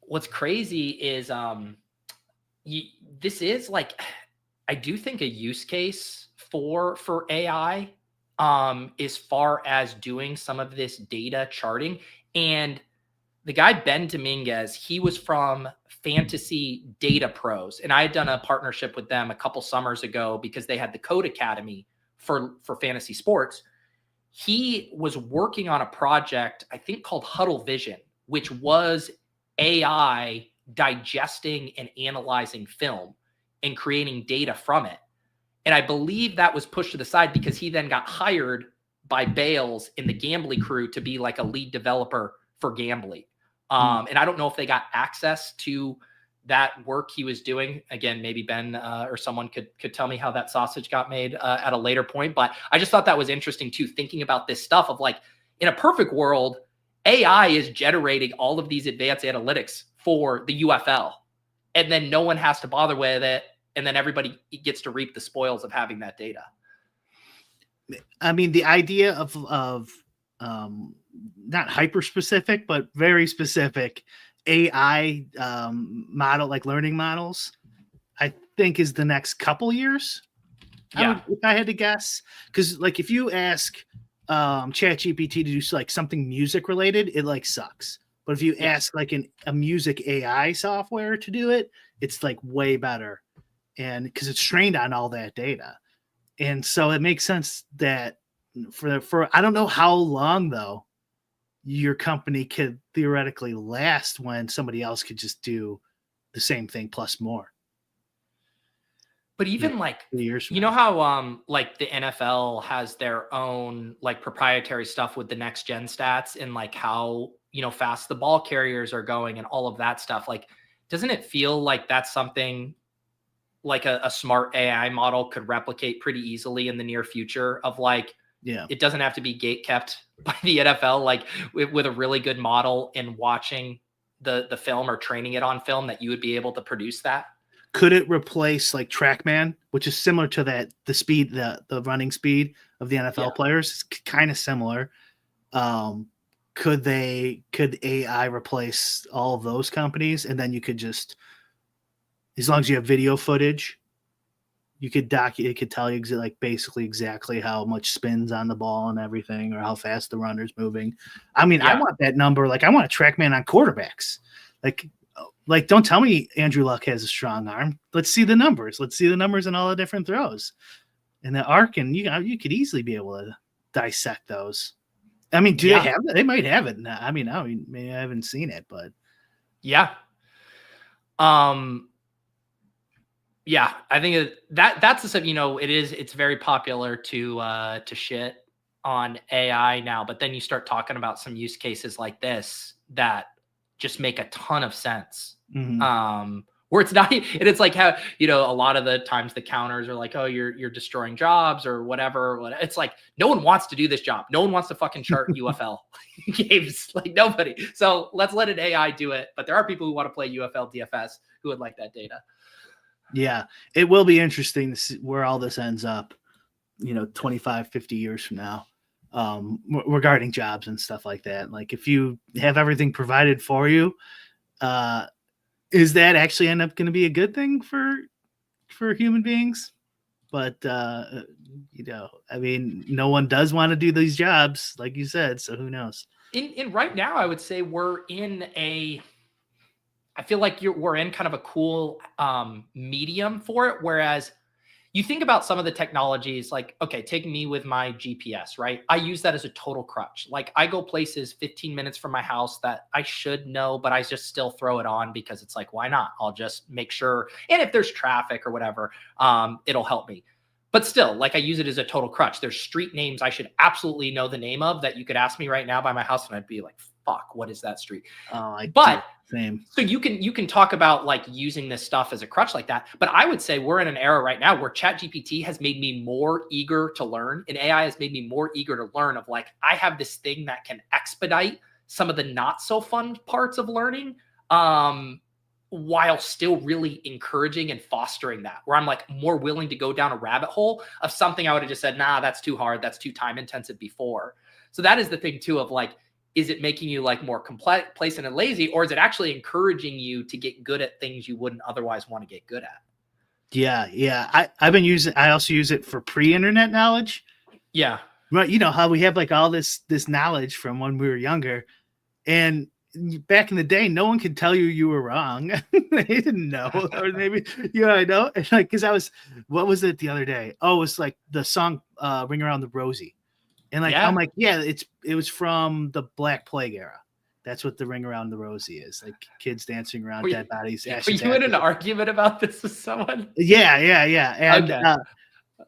What's crazy is, this is like, I do think a use case for AI, as far as doing some of this data charting. And the guy Ben Dominguez, he was from Fantasy Data Pros, and I had done a partnership with them a couple summers ago because they had the Code Academy for fantasy sports. He was working on a project, I think called Huddle Vision, which was AI digesting and analyzing film and creating data from it. And I believe that was pushed to the side because he then got hired by Bales in the Gambly crew to be like a lead developer for Gambly. And I don't know if they got access to that work he was doing. Again, maybe Ben or someone could tell me how that sausage got made at a later point. But I just thought that was interesting too, thinking about this stuff of like, in a perfect world, AI is generating all of these advanced analytics for the UFL, and then no one has to bother with it. And then everybody gets to reap the spoils of having that data. I mean, the idea of not hyper specific, but very specific AI model, like learning models, I think is the next couple years. Yeah. If I had to guess, because like if you ask ChatGPT to do like something music related, it like sucks. But if you ask like a music AI software to do it, it's like way better. And because it's trained on all that data. And so it makes sense that for I don't know how long though your company could theoretically last when somebody else could just do the same thing plus more. But even like, years you know how like the NFL has their own like proprietary stuff with the next gen stats and like how, you know, fast the ball carriers are going and all of that stuff. Like, doesn't it feel like that's something like a smart AI model could replicate pretty easily in the near future of like, it doesn't have to be gate kept by the NFL, like with a really good model and watching the film or training it on film that you would be able to produce that. Could it replace like TrackMan, which is similar to that, the speed, the running speed of the NFL players? It's kind of similar. Could AI replace all of those companies? And then you could just, as long as you have video footage, you could it could tell you like basically exactly how much spins on the ball and everything, or how fast the runner's moving. I mean, I want that number. Like I want a TrackMan on quarterbacks. Like don't tell me Andrew Luck has a strong arm. Let's see the numbers. Let's see the numbers in all the different throws. And the arc, and you could easily be able to dissect those. I mean, do they have that? They might have it. I mean, I haven't seen it, but yeah. Yeah, I think that's the stuff, you know, it's very popular to shit on AI now, but then you start talking about some use cases like this that just make a ton of sense. Mm-hmm. Where it's not, and it's like how, you know, a lot of the times the counters are like, oh, you're destroying jobs or whatever. It's like, no one wants to do this job. No one wants to fucking chart UFL games, like nobody. So let's let an AI do it. But there are people who want to play UFL DFS who would like that data. Yeah, it will be interesting to see where all this ends up, you know, 25, 50 years from now, regarding jobs and stuff like that. Like if you have everything provided for you, is that actually end up going to be a good thing for human beings? But, you know, I mean, no one does want to do these jobs, like you said, so who knows? In right now, I would say I feel like we're in kind of a cool medium for it. Whereas you think about some of the technologies, like, okay, take me with my GPS, right? I use that as a total crutch. Like I go places 15 minutes from my house that I should know, but I just still throw it on because it's like, why not? I'll just make sure. And if there's traffic or whatever, it'll help me. But still, like I use it as a total crutch. There's street names I should absolutely know the name of that you could ask me right now by my house, and I'd be like, fuck, what is that street? Same. So you can talk about like using this stuff as a crutch like that. But I would say we're in an era right now where ChatGPT has made me more eager to learn, and AI has made me more eager to learn of like, I have this thing that can expedite some of the not so fun parts of learning, while still really encouraging and fostering that, where I'm like more willing to go down a rabbit hole of something I would have just said, nah, that's too hard. That's too time intensive before. So that is the thing too, of like, is it making you like more complacent and lazy, or is it actually encouraging you to get good at things you wouldn't otherwise want to get good at? Yeah. I also use it for pre-internet knowledge. Yeah. Right. You know how we have like all this knowledge from when we were younger. And back in the day, no one could tell you were wrong. They didn't know. Or maybe, I know. And like, because what was it the other day? Oh, it was like the song Ring Around the Rosie. And like, Yeah. I'm like, yeah, it was from the Black Plague era. That's what the Ring Around the Rosie is. Like kids dancing around dead bodies. Were you in an argument about this with someone? Yeah.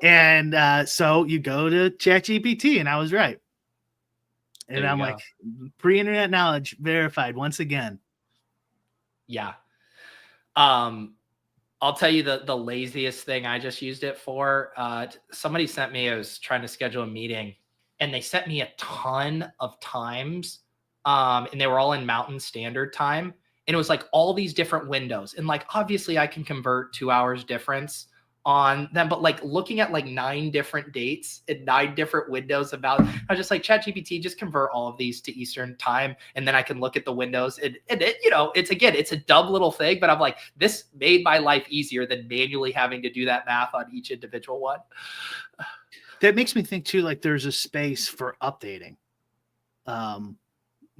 And, okay. So you go to ChatGPT, and I was right. And I'm like, pre-internet knowledge verified once again. Yeah. I'll tell you the laziest thing I just used it for. Somebody sent me, I was trying to schedule a meeting, and they sent me a ton of times. And they were all in Mountain Standard Time. And it was like all these different windows. And like, obviously I can convert 2 hours difference on them, but like looking at like 9 different dates and 9 different windows about, I was just like, ChatGPT, just convert all of these to Eastern time. And then I can look at the windows and it, it's a dumb little thing, but I'm like, this made my life easier than manually having to do that math on each individual one. That makes me think too, like there's a space for updating.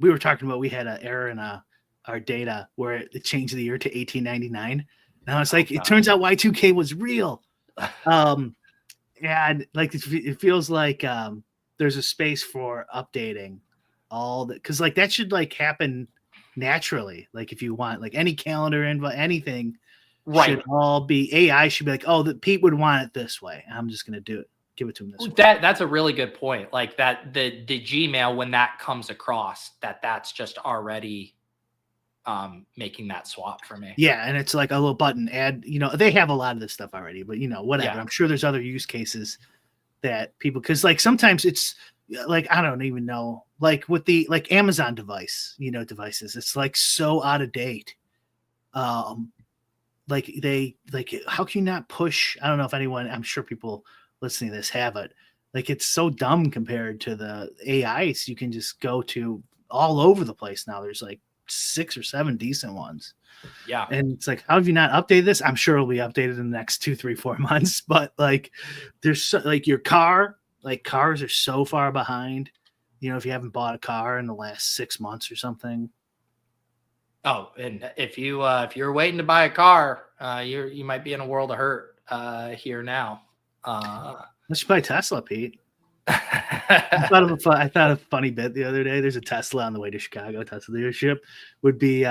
We were talking about, we had an error in our data where it changed the year to 1899. Now it's like, it turns out Y2K was real. And like, it feels like there's a space for updating all that. Cause like that should like happen naturally. Like if you want like any calendar invite, anything should all be AI should be like, oh, Pete would want it this way. I'm just going to do it. Give it to him this way. That's a really good point. Like that, the Gmail, when that comes across, that's just already making that swap for me. Yeah, and it's like a little button add. They have a lot of this stuff already, but whatever. Yeah. I'm sure there's other use cases that people, because like sometimes it's like I don't even know, like with the like Amazon devices, it's like so out of date. Like how can you not push? I don't know if anyone. I'm sure people listening to this have it. Like it's so dumb compared to the AIs you can just go to all over the place now. There's like 6 or 7 decent ones. Yeah. And it's like, how have you not updated this? I'm sure it'll be updated in the next 2, 3, 4 months. But like there's like your car, like cars are so far behind. If you haven't bought a car in the last 6 months or something. Oh, and if you're waiting to buy a car, you might be in a world of hurt here now. Let's buy Tesla, Pete. I thought of a funny bit the other day. There's a Tesla on the way to Chicago. Tesla dealership would be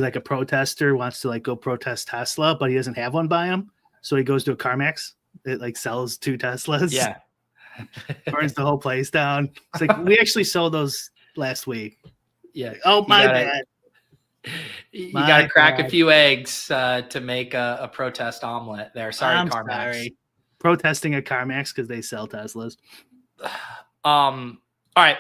like a protester wants to like go protest Tesla, but he doesn't have one by him, so he goes to a CarMax. It like sells 2 Teslas. Yeah, burns the whole place down. It's like we actually sold those last week. Yeah. Oh my bad. You got to crack a few eggs to make a protest omelet there. Sorry, CarMax. Sorry. Protesting at CarMax because they sell Teslas. All right.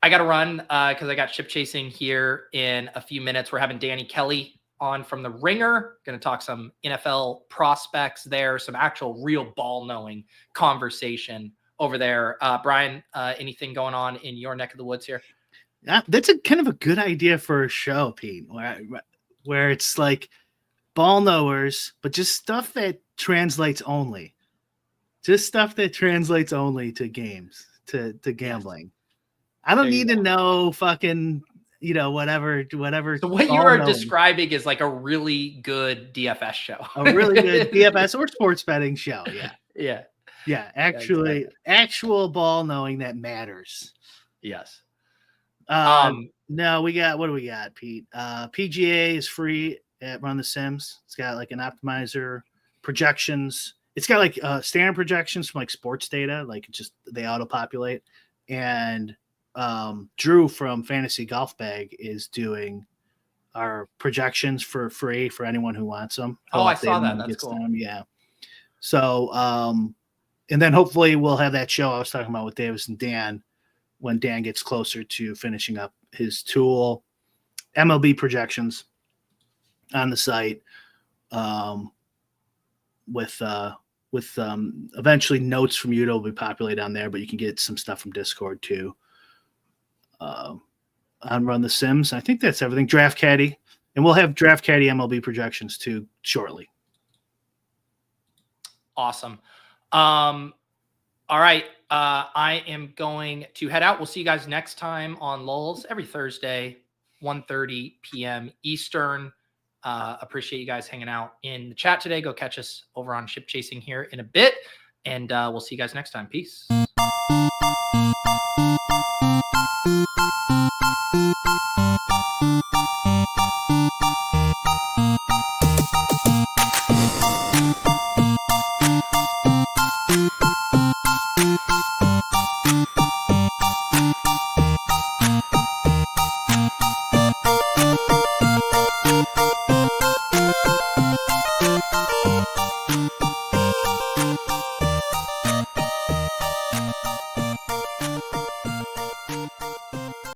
I got to run because I got ship chasing here in a few minutes. We're having Danny Kelly on from The Ringer. Going to talk some NFL prospects there, some actual real ball knowing conversation over there. Brian, anything going on in your neck of the woods here? Yeah, that's a kind of a good idea for a show, Pete, where it's like ball knowers, but just stuff that translates only. Just stuff that translates only to games, to gambling. Yes. I don't need to know fucking, whatever. So what you are describing is like a really good DFS show. A really good DFS or sports betting show. Yeah. Yeah. Actual ball knowing that matters. Yes. No, what do we got, Pete? PGA is free at Run the Sims. It's got like an optimizer, projections. It's got like standard projections from like sports data, like just they auto populate. And Drew from Fantasy Golf Bag is doing our projections for free for anyone who wants them. I saw that. That's cool. Them. Yeah. So, and then hopefully we'll have that show I was talking about with Davis and Dan when Dan gets closer to finishing up his tool, MLB projections on the site, with eventually notes from Youda will be populated on there, but you can get some stuff from Discord too. On Run the Sims, I think that's everything. Draft Caddy, and we'll have Draft Caddy MLB projections too shortly. Awesome. All right. I am going to head out. We'll see you guys next time on Lulz every Thursday, 1:30 p.m. Eastern. Appreciate you guys hanging out in the chat today. Go catch us over on Ship Chasing here in a bit. And we'll see you guys next time. Peace.